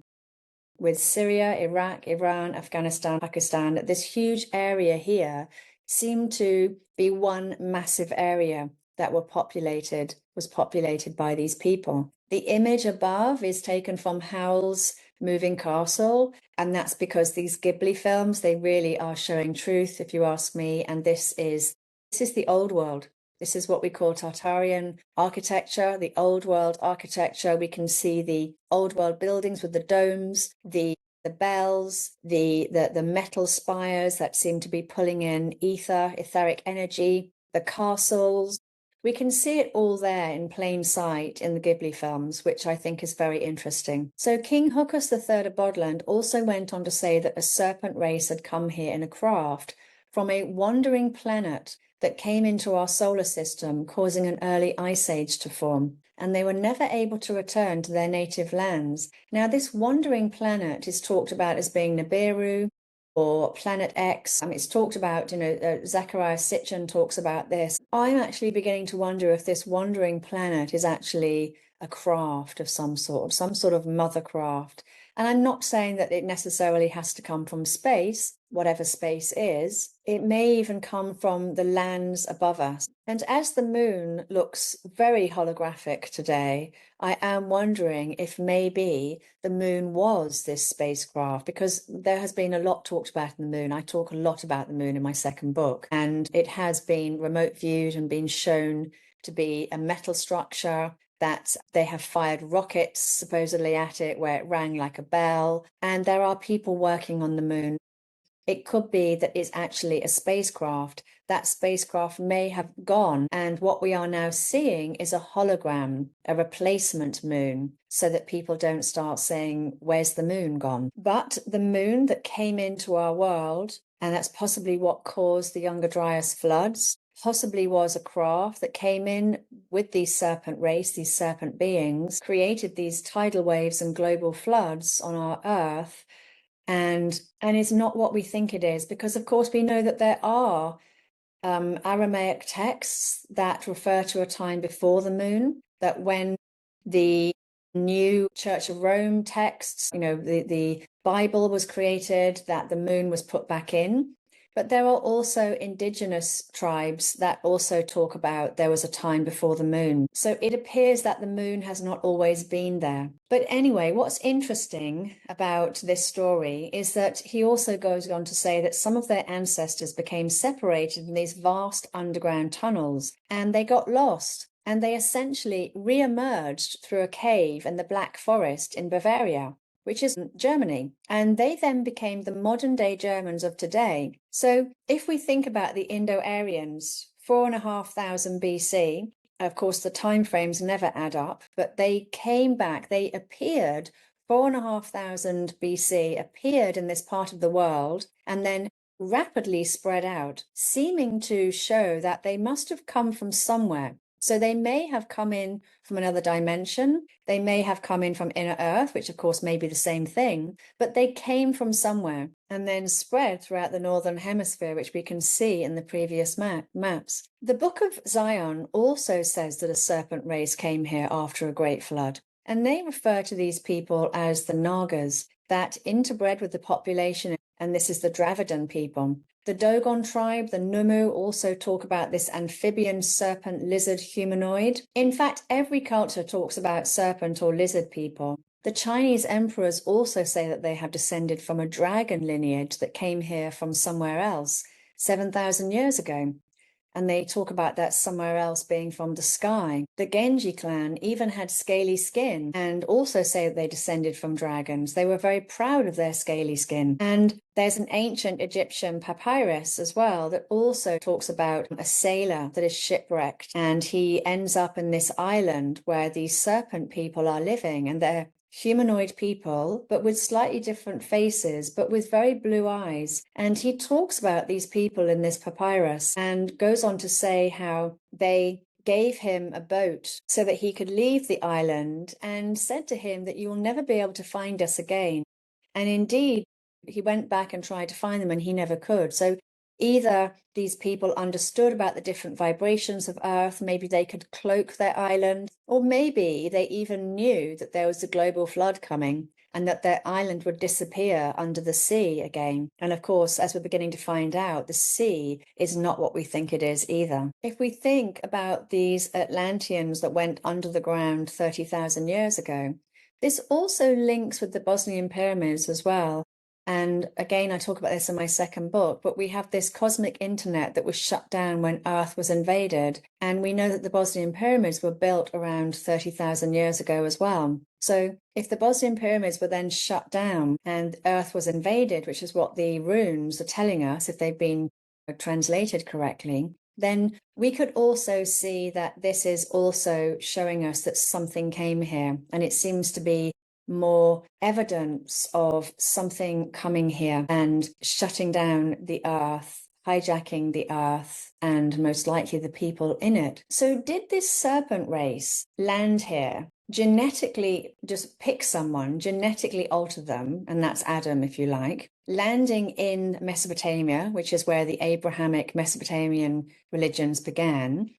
with Syria, Iraq, Iran, Afghanistan, Pakistan. This huge area here seemed to be one massive area that was populated by these people. The image above is taken from Howell's Moving Castle, and that's because these Ghibli films, they really are showing truth, if you ask me. And this is the old world. This is what we call Tartarian architecture, the old world architecture. We can see the old world buildings with the domes, the bells, the metal spires that seem to be pulling in etheric energy, the castles. We can see it all there in plain sight in the Ghibli films, which I think is very interesting. So King Hawkus III of Bodland also went on to say that a serpent race had come here in a craft from a wandering planet that came into our solar system, causing an early ice age to form, and they were never able to return to their native lands. Now, this wandering planet is talked about as being Nibiru or Planet X. It's talked about, Zachariah Sitchin talks about this. I'm actually beginning to wonder if this wandering planet is actually a craft of some sort of mother craft. And I'm not saying that it necessarily has to come from space, whatever space is. It may even come from the lands above us. And as the moon looks very holographic today, I am wondering if maybe the moon was this spacecraft, because there has been a lot talked about in the moon. I talk a lot about the moon in my second book, and it has been remote viewed and been shown to be a metal structure, that they have fired rockets supposedly at it where it rang like a bell, and there are people working on the moon. It could be that it's actually a spacecraft. That spacecraft may have gone, and what we are now seeing is a hologram, a replacement moon, so that people don't start saying, where's the moon gone? But the moon that came into our world, and that's possibly what caused the Younger Dryas floods, possibly was a craft that came in with these serpent race, these serpent beings, created these tidal waves and global floods on our Earth, and it's not what we think it is, because of course we know that there are Aramaic texts that refer to a time before the moon, that when the new Church of Rome texts, the Bible was created, that the moon was put back in. But there are also indigenous tribes that also talk about there was a time before the moon. So it appears that the moon has not always been there. But anyway, what's interesting about this story is that he also goes on to say that some of their ancestors became separated in these vast underground tunnels, and they got lost. And they essentially re-emerged through a cave in the Black Forest in Bavaria, which is Germany. And they then became the modern day Germans of today. So if we think about the Indo-Aryans, 4,500 BC, of course, the time frames never add up, but they came back, they appeared 4,500 BC, appeared in this part of the world, and then rapidly spread out, seeming to show that they must have come from somewhere. So they may have come in from another dimension. They may have come in from inner Earth, which of course may be the same thing, but they came from somewhere and then spread throughout the Northern Hemisphere, which we can see in the previous maps. The Book of Zion also says that a serpent race came here after a great flood, and they refer to these people as the Nagas that interbred with the population, and this is the Dravidian people. The Dogon tribe, the Numu, also talk about this amphibian serpent lizard humanoid. In fact, every culture talks about serpent or lizard people. The Chinese emperors also say that they have descended from a dragon lineage that came here from somewhere else 7,000 years ago. And they talk about that somewhere else being from the sky. The Genji clan even had scaly skin and also say that they descended from dragons. They were very proud of their scaly skin. And there's an ancient Egyptian papyrus as well that also talks about a sailor that is shipwrecked, and he ends up in this island where these serpent people are living, and they're humanoid people, but with slightly different faces, but with very blue eyes. And he talks about these people in this papyrus and goes on to say how they gave him a boat so that he could leave the island, and said to him that you will never be able to find us again. And indeed, he went back and tried to find them and he never could. So either these people understood about the different vibrations of Earth, maybe they could cloak their island, or maybe they even knew that there was a global flood coming and that their island would disappear under the sea again. And of course, as we're beginning to find out, the sea is not what we think it is either. If we think about these Atlanteans that went under the ground 30,000 years ago, this also links with the Bosnian pyramids as well. And again, I talk about this in my second book, but we have this cosmic internet that was shut down when Earth was invaded. And we know that the Bosnian pyramids were built around 30,000 years ago as well. So if the Bosnian pyramids were then shut down and Earth was invaded, which is what the runes are telling us, if they've been translated correctly, then we could also see that this is also showing us that something came here. And it seems to be more evidence of something coming here and shutting down the earth, hijacking the earth, and most likely the people in it. So did this serpent race land here, genetically just pick someone, genetically alter them, and that's Adam, if you like, landing in Mesopotamia, which is where the Abrahamic Mesopotamian religions began,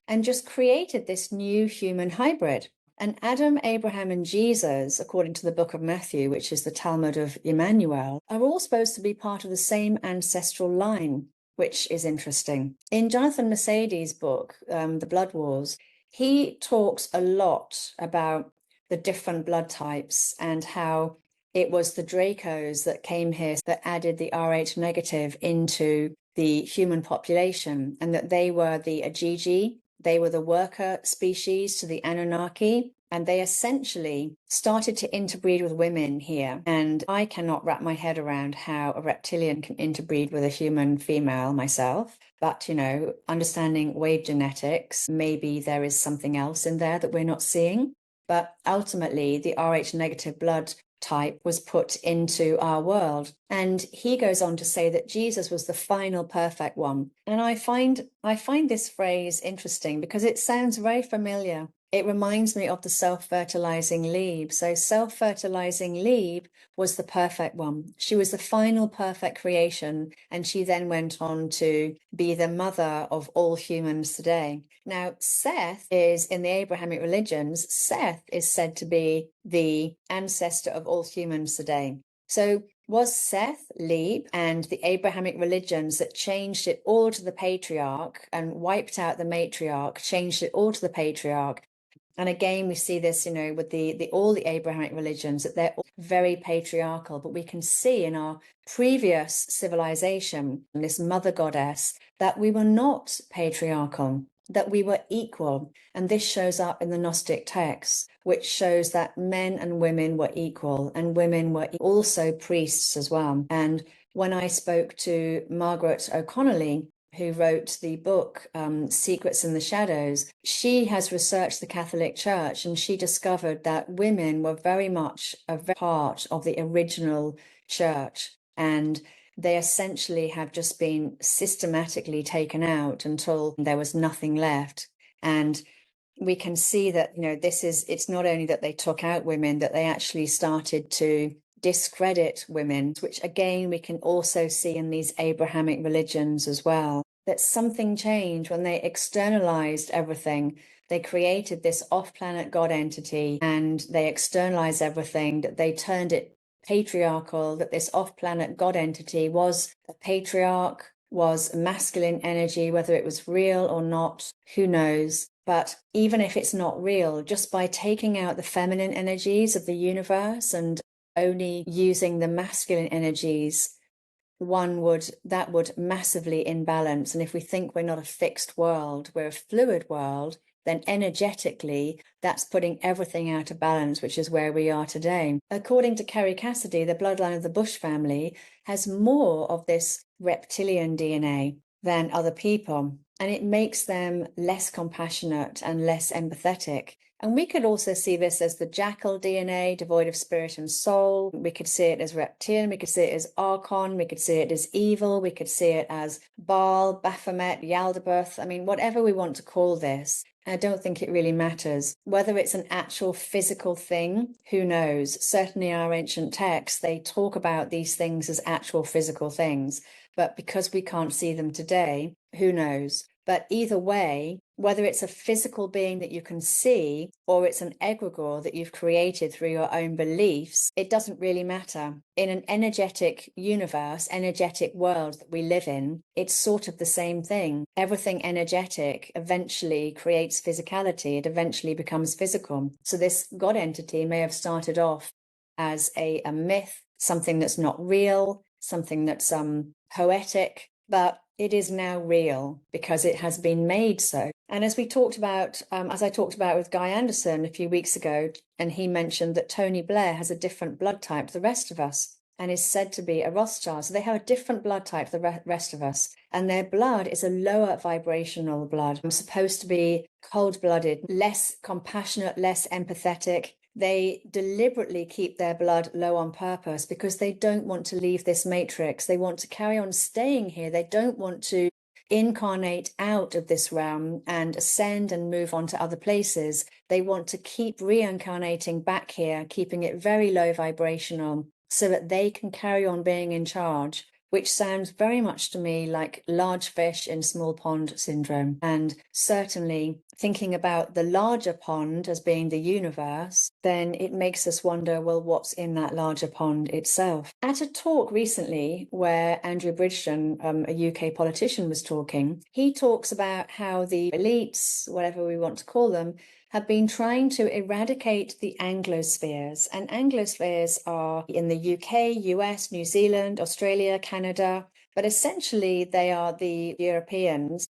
and just created this new human hybrid? And Adam, Abraham, and Jesus, according to the book of Matthew, which is the Talmud of Emmanuel, are all supposed to be part of the same ancestral line, which is interesting. In Jonathan Mercedes' book, The Blood Wars, he talks a lot about the different blood types and how it was the Dracos that came here that added the Rh negative into the human population, and that they were the Ajiji. They were the worker species to the Anunnaki, and they essentially started to interbreed with women here. And I cannot wrap my head around how a reptilian can interbreed with a human female myself. But, you know, understanding wave genetics, maybe there is something else in there that we're not seeing. But ultimately, the Rh negative blood type was put into our world. And he goes on to say that Jesus was the final perfect one. And I find this phrase interesting because it sounds very familiar. It reminds me of the self-fertilizing Lebe. So self-fertilizing Lebe was the perfect one. She was the final perfect creation, and she then went on to be the mother of all humans today. Now, Seth is, in the Abrahamic religions, Seth is said to be the ancestor of all humans today. So was Seth, Lebe, and the Abrahamic religions that changed it all to the patriarch and wiped out the matriarch, changed it all to the patriarch? And again, we see this, you know, with all the Abrahamic religions, that they're all very patriarchal. But we can see in our previous civilization, this mother goddess, that we were not patriarchal, that we were equal. And this shows up in the Gnostic texts, which shows that men and women were equal, and women were also priests as well. And when I spoke to Margaret O'Connelly, who wrote the book Secrets in the Shadows, she has researched the Catholic Church, and she discovered that women were very much a part of the original church, and they essentially have just been systematically taken out until there was nothing left. And we can see that, you know, it's not only that they took out women, that they actually started to discredit women, which again we can also see in these Abrahamic religions as well, that something changed when they externalized everything. They created this off-planet god entity, and they externalized everything, that they turned it patriarchal, that this off-planet god entity was a patriarch, was masculine energy, whether it was real or not, who knows. But even if it's not real, just by taking out the feminine energies of the universe and only using the masculine energies, that would massively imbalance. And if we think we're not a fixed world, we're a fluid world, then energetically that's putting everything out of balance, which is where we are today. According to Kerry Cassidy, the bloodline of the Bush family has more of this reptilian DNA than other people, and it makes them less compassionate and less empathetic. And we could also see this as the jackal DNA, devoid of spirit and soul. We could see it as reptilian. We could see it as Archon. We could see it as evil. We could see it as Baal, Baphomet, Yaldabaoth. I mean, whatever we want to call this, I don't think it really matters. Whether it's an actual physical thing, who knows? Certainly our ancient texts, they talk about these things as actual physical things. But because we can't see them today, who knows? But either way, whether it's a physical being that you can see or it's an egregore that you've created through your own beliefs, it doesn't really matter. In an energetic universe, energetic world that we live in, it's sort of the same thing. Everything energetic eventually creates physicality. It eventually becomes physical. So this God entity may have started off as a myth, something that's not real, something that's poetic, but it is now real because it has been made so. And as we talked about, as I talked about with Guy Anderson a few weeks ago, and he mentioned that Tony Blair has a different blood type to the rest of us and is said to be a Rothschild. So they have a different blood type to the rest of us. And their blood is a lower vibrational blood. I'm supposed to be cold-blooded, less compassionate, less empathetic. They deliberately keep their blood low on purpose because they don't want to leave this matrix. They want to carry on staying here. They don't want to incarnate out of this realm and ascend and move on to other places. They want to keep reincarnating back here, keeping it very low vibrational so that they can carry on being in charge, which sounds very much to me like large fish in small pond syndrome. And certainly thinking about the larger pond as being the universe, then it makes us wonder, well, what's in that larger pond itself? At a talk recently where Andrew Bridgen, a UK politician, was talking, he talks about how the elites, whatever we want to call them, have been trying to eradicate the Anglospheres. And Anglospheres are in the UK, US, New Zealand, Australia, Canada, but essentially they are the Europeans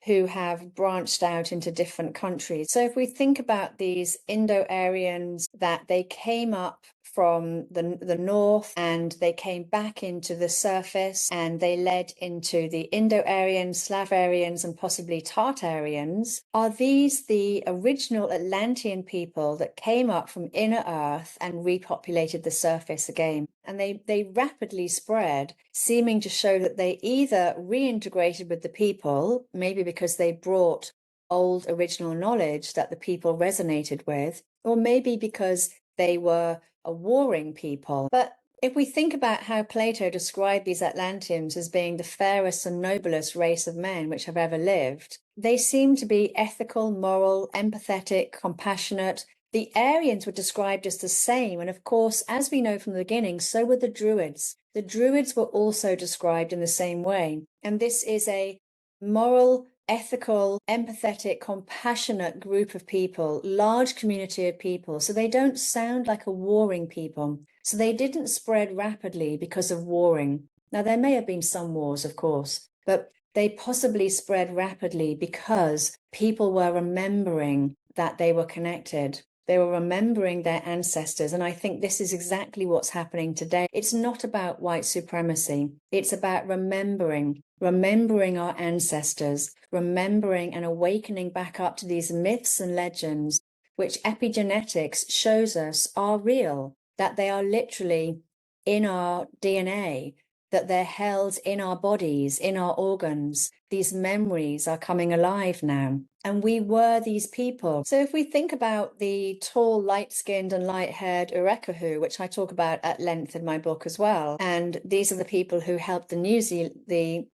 who have branched out into different countries. So if we think about these Indo-Aryans, that they came up from the north and they came back into the surface and they led into the Indo-Aryans, Slavarians, and possibly Tartarians. Are these the original Atlantean people that came up from inner earth and repopulated the surface again? And they rapidly spread, seeming to show that they either reintegrated with the people, maybe because they brought old original knowledge that the people resonated with, or maybe because they were a warring people. But if we think about how Plato described these Atlanteans as being the fairest and noblest race of men which have ever lived, they seem to be ethical, moral, empathetic, compassionate. The Aryans were described as the same. And of course, as we know from the beginning, so were the Druids. The Druids were also described in the same way. And this is a moral, ethical, empathetic, compassionate group of people, large community of people. So they don't sound like a warring people. So they didn't spread rapidly because of warring. Now, there may have been some wars, of course, but they possibly spread rapidly because people were remembering that they were connected. They were remembering their ancestors. And I think this is exactly what's happening today. It's not about white supremacy. It's about remembering our ancestors, remembering and awakening back up to these myths and legends, which epigenetics shows us are real, that they are literally in our DNA, that they're held in our bodies, in our organs. These memories are coming alive now. And we were these people. So if we think about the tall, light-skinned and light-haired Urekahu, which I talk about at length in my book as well, and these are the people who helped the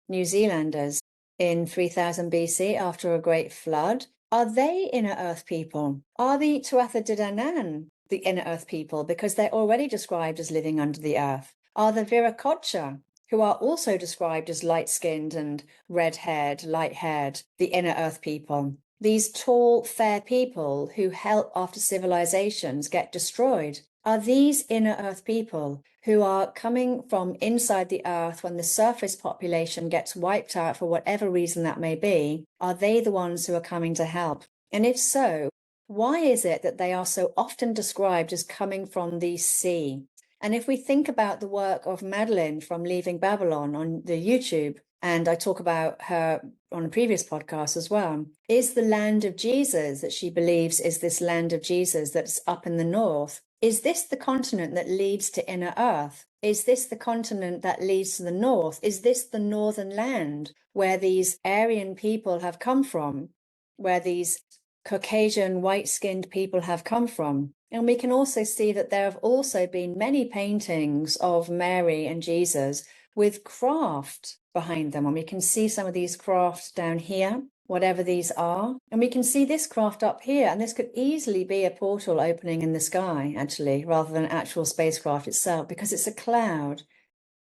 New Zealanders in 3000 BC after a great flood. Are they inner earth people? Are the Tuatha De Danann the inner earth people? Because they're already described as living under the earth. Are the Viracocha, who are also described as light-skinned and red-haired, light-haired, the inner earth people? These tall, fair people who help after civilizations get destroyed. Are these inner earth people who are coming from inside the earth when the surface population gets wiped out for whatever reason that may be? Are they the ones who are coming to help? And if so, why is it that they are so often described as coming from the sea? And if we think about the work of Madeline from Leaving Babylon on the YouTube, and I talk about her on a previous podcast as well, is the land of Jesus that she believes is this land of Jesus that's up in the north. Is this the continent that leads to inner earth? Is this the continent that leads to the north? Is this the northern land where these Aryan people have come from, where these Caucasian white-skinned people have come from? And we can also see that there have also been many paintings of Mary and Jesus with craft behind them. And we can see some of these crafts down here, whatever these are. And we can see this craft up here. And this could easily be a portal opening in the sky, actually, rather than an actual spacecraft itself, because it's a cloud.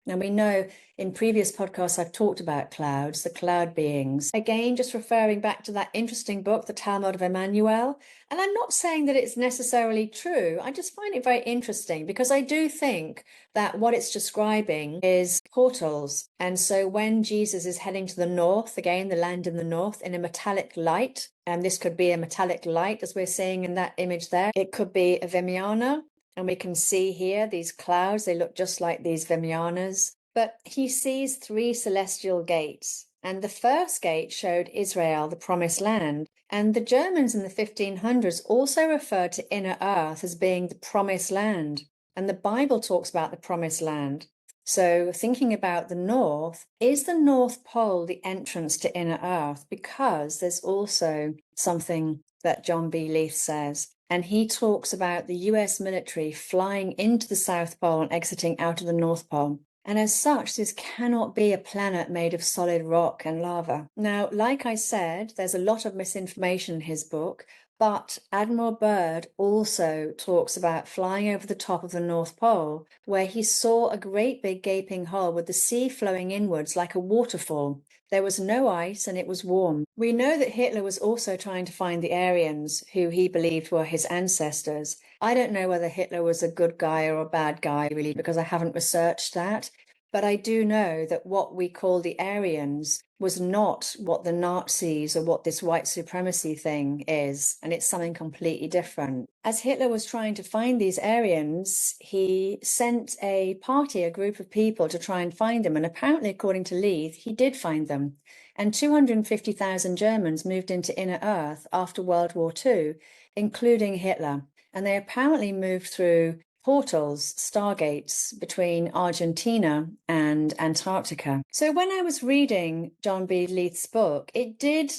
Now, we know in previous podcasts I've talked about clouds, the cloud beings. Again, just referring back to that interesting book, The Talmud of Emmanuel. And I'm not saying that it's necessarily true. I just find it very interesting because I do think that what it's describing is portals. And so when Jesus is heading to the north, again, the land in the north, in a metallic light, and this could be a metallic light, as we're seeing in that image there. It could be a Vimiana. And we can see here these clouds, they look just like these Vimianas. But he sees 3 celestial gates. And the first gate showed Israel, the promised land. And the Germans in the 1500s also referred to inner earth as being the promised land. And the Bible talks about the promised land. So thinking about the north, is the North Pole the entrance to inner earth? Because there's also something that John B. Leith says. And he talks about the US military flying into the South Pole and exiting out of the North Pole. And as such, this cannot be a planet made of solid rock and lava. Now, like I said, there's a lot of misinformation in his book, but Admiral Byrd also talks about flying over the top of the North Pole, where he saw a great big gaping hole with the sea flowing inwards like a waterfall. There was no ice and it was warm. We know that Hitler was also trying to find the Aryans, who he believed were his ancestors. I don't know whether Hitler was a good guy or a bad guy, really, because I haven't researched that. But I do know that what we call the Aryans was not what the Nazis or what this white supremacy thing is, and it's something completely different. As Hitler was trying to find these Aryans, he sent a party, a group of people to try and find them, and apparently, according to Leith, he did find them. And 250,000 Germans moved into inner earth after World War II, including Hitler. And they apparently moved through portals, stargates between Argentina and Antarctica. So when I was reading John B. Leith's book, I did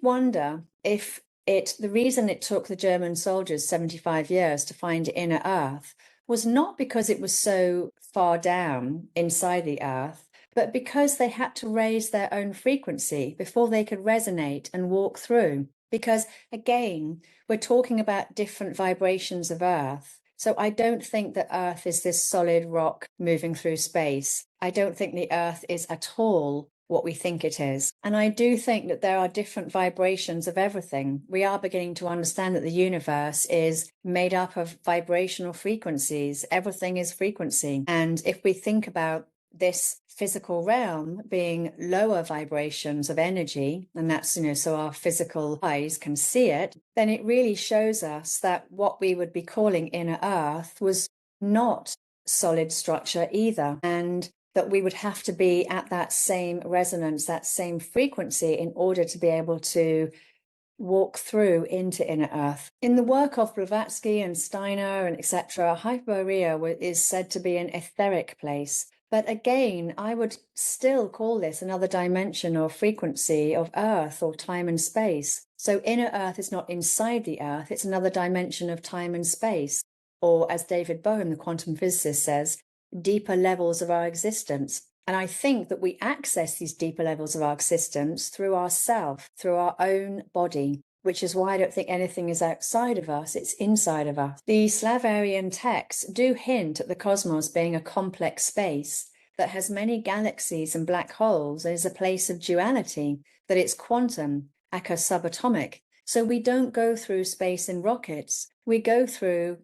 wonder if the reason it took the German soldiers 75 years to find inner earth was not because it was so far down inside the earth, but because they had to raise their own frequency before they could resonate and walk through. Because again, we're talking about different vibrations of earth. So I don't think that Earth is this solid rock moving through space. I don't think the Earth is at all what we think it is. And I do think that there are different vibrations of everything. We are beginning to understand that the universe is made up of vibrational frequencies. Everything is frequency. And if we think about this physical realm being lower vibrations of energy, and that's, so our physical eyes can see it, then it really shows us that what we would be calling inner earth was not solid structure either, and that we would have to be at that same resonance, that same frequency in order to be able to walk through into inner earth. In the work of Blavatsky and Steiner and etc., Hyperborea is said to be an etheric place. But again, I would still call this another dimension or frequency of earth or time and space. So inner earth is not inside the earth, it's another dimension of time and space. Or as David Bohm, the quantum physicist, says, deeper levels of our existence. And I think that we access these deeper levels of our existence through ourself, through our own body, which is why I don't think anything is outside of us, it's inside of us. The Slavarian texts do hint at the cosmos being a complex space that has many galaxies and black holes and is a place of duality, that it's quantum, subatomic. So we don't go through space in rockets, we go through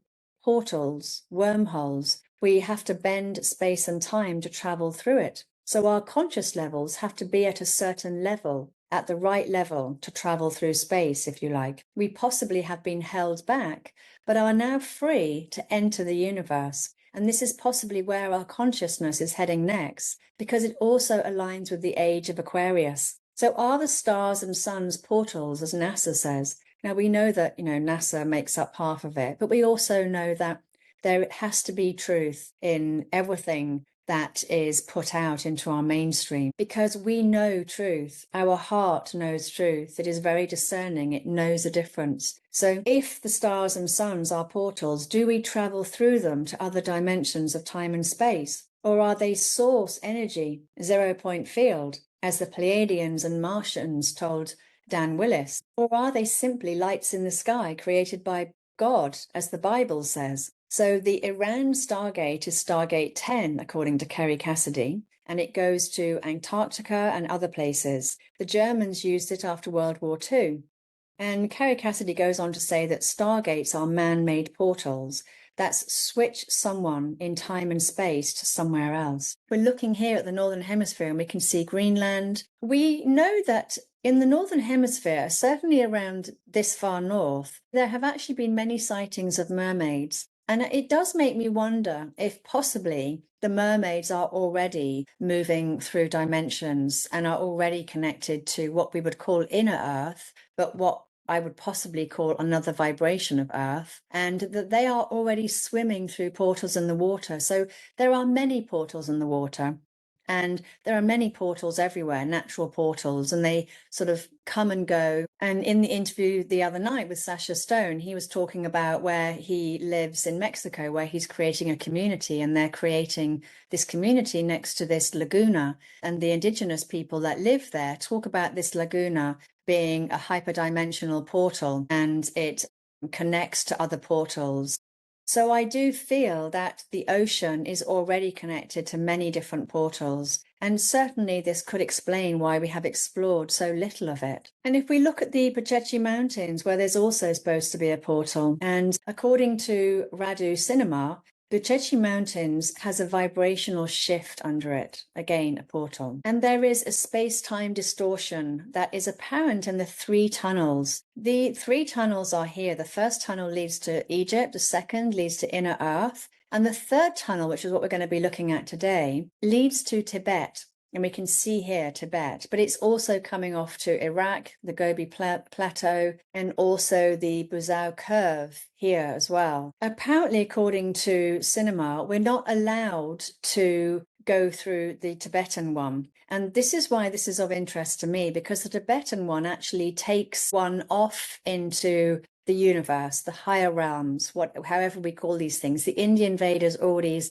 portals, wormholes. We have to bend space and time to travel through it. So our conscious levels have to be at a certain level, at the right level to travel through space, if you like. We possibly have been held back, but are now free to enter the universe. And this is possibly where our consciousness is heading next, because it also aligns with the age of Aquarius. So are the stars and suns portals, as NASA says? Now, we know that, NASA makes up half of it, but we also know that there has to be truth in everything that is put out into our mainstream, because we know truth. Our heart knows truth. It is very discerning. It knows the difference. So if the stars and suns are portals, do we travel through them to other dimensions of time and space? Or are they source energy, 0-point field, as the Pleiadians and Martians told Dan Willis? Or are they simply lights in the sky created by God, as the Bible says? So the Iran Stargate is Stargate 10, according to Kerry Cassidy, and it goes to Antarctica and other places. The Germans used it after World War II. And Kerry Cassidy goes on to say that Stargates are man-made portals that switch someone in time and space to somewhere else. We're looking here at the Northern Hemisphere and we can see Greenland. We know that in the Northern Hemisphere, certainly around this far north, there have actually been many sightings of mermaids. And it does make me wonder if possibly the mermaids are already moving through dimensions and are already connected to what we would call inner Earth, but what I would possibly call another vibration of Earth, and that they are already swimming through portals in the water. So there are many portals in the water. And there are many portals everywhere, natural portals, and they sort of come and go. And in the interview the other night with Sasha Stone, he was talking about where he lives in Mexico, where he's creating a community, and they're creating this community next to this laguna. And the indigenous people that live there talk about this laguna being a hyperdimensional portal, and it connects to other portals. So I do feel that the ocean is already connected to many different portals, and certainly this could explain why we have explored so little of it. And if we look at the Pachachi Mountains, where there's also supposed to be a portal, and according to Radu Cinema, Pachachi Mountains has a vibrational shift under it, again a portal. And there is a space-time distortion that is apparent in the 3 tunnels. The 3 tunnels are here. The first tunnel leads to Egypt, the second leads to Inner Earth, and the third tunnel, which is what we're going to be looking at today, leads to Tibet. And we can see here Tibet, but it's also coming off to Iraq, the Gobi Plateau, and also the Buzau Curve here as well. Apparently, according to Cinema, we're not allowed to go through the Tibetan one. And this is why this is of interest to me, because the Tibetan one actually takes one off into the universe, the higher realms, however we call these things. The Indian Vedas already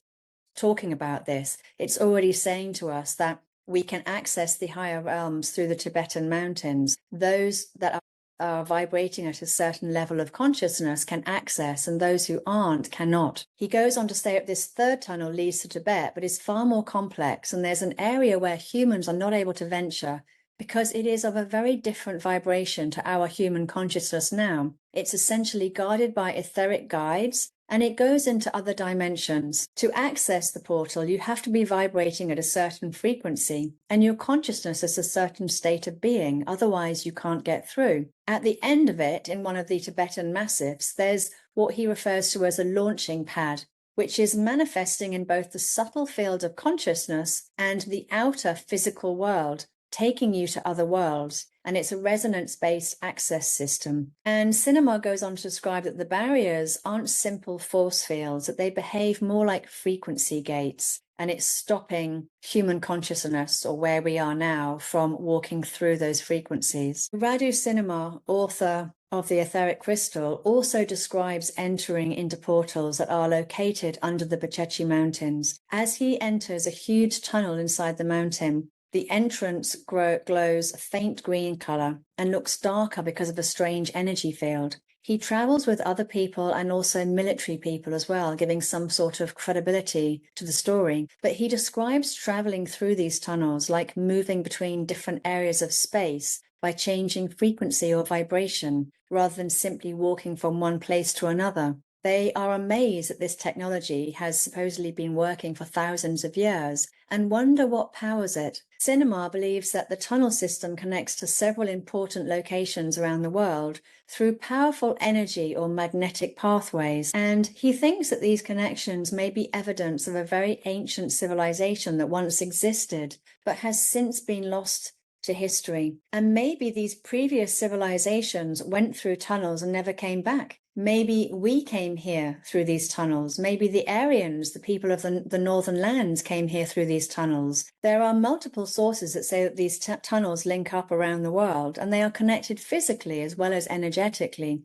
talking about this. It's already saying to us that we can access the higher realms through the Tibetan mountains. Those that are vibrating at a certain level of consciousness can access, and those who aren't cannot. He goes on to say that this third tunnel leads to Tibet, but is far more complex, and there's an area where humans are not able to venture because it is of a very different vibration to our human consciousness now. It's essentially guided by etheric guides, and it goes into other dimensions. To access the portal, you have to be vibrating at a certain frequency, and your consciousness is a certain state of being, otherwise you can't get through. At the end of it, in one of the Tibetan massifs, there's what he refers to as a launching pad, which is manifesting in both the subtle field of consciousness and the outer physical world, taking you to other worlds. And it's a resonance-based access system. And Cinema goes on to describe that the barriers aren't simple force fields, that they behave more like frequency gates, and it's stopping human consciousness, or where we are now, from walking through those frequencies. Radu Cinema, author of The Etheric Crystal, also describes entering into portals that are located under the Pachachi Mountains. As he enters a huge tunnel inside the mountain, the entrance glows a faint green color and looks darker because of a strange energy field. He travels with other people and also military people as well, giving some sort of credibility to the story. But he describes traveling through these tunnels like moving between different areas of space by changing frequency or vibration, rather than simply walking from one place to another. They are amazed that this technology has supposedly been working for thousands of years and wonder what powers it. Cinema believes that the tunnel system connects to several important locations around the world through powerful energy or magnetic pathways, and he thinks that these connections may be evidence of a very ancient civilization that once existed but has since been lost to history. And maybe these previous civilizations went through tunnels and never came back. Maybe we came here through these tunnels. Maybe the Aryans, the people of the northern lands, came here through these tunnels. There are multiple sources that say that these tunnels link up around the world, and they are connected physically as well as energetically.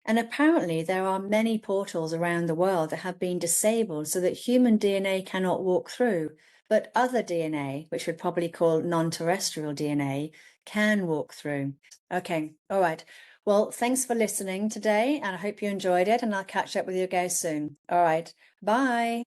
And apparently there are many portals around the world that have been disabled so that human DNA cannot walk through, but other DNA, which we'd probably call non-terrestrial DNA, can walk through. Okay, all right. Well, thanks for listening today, and I hope you enjoyed it, and I'll catch up with you guys soon. All right, bye.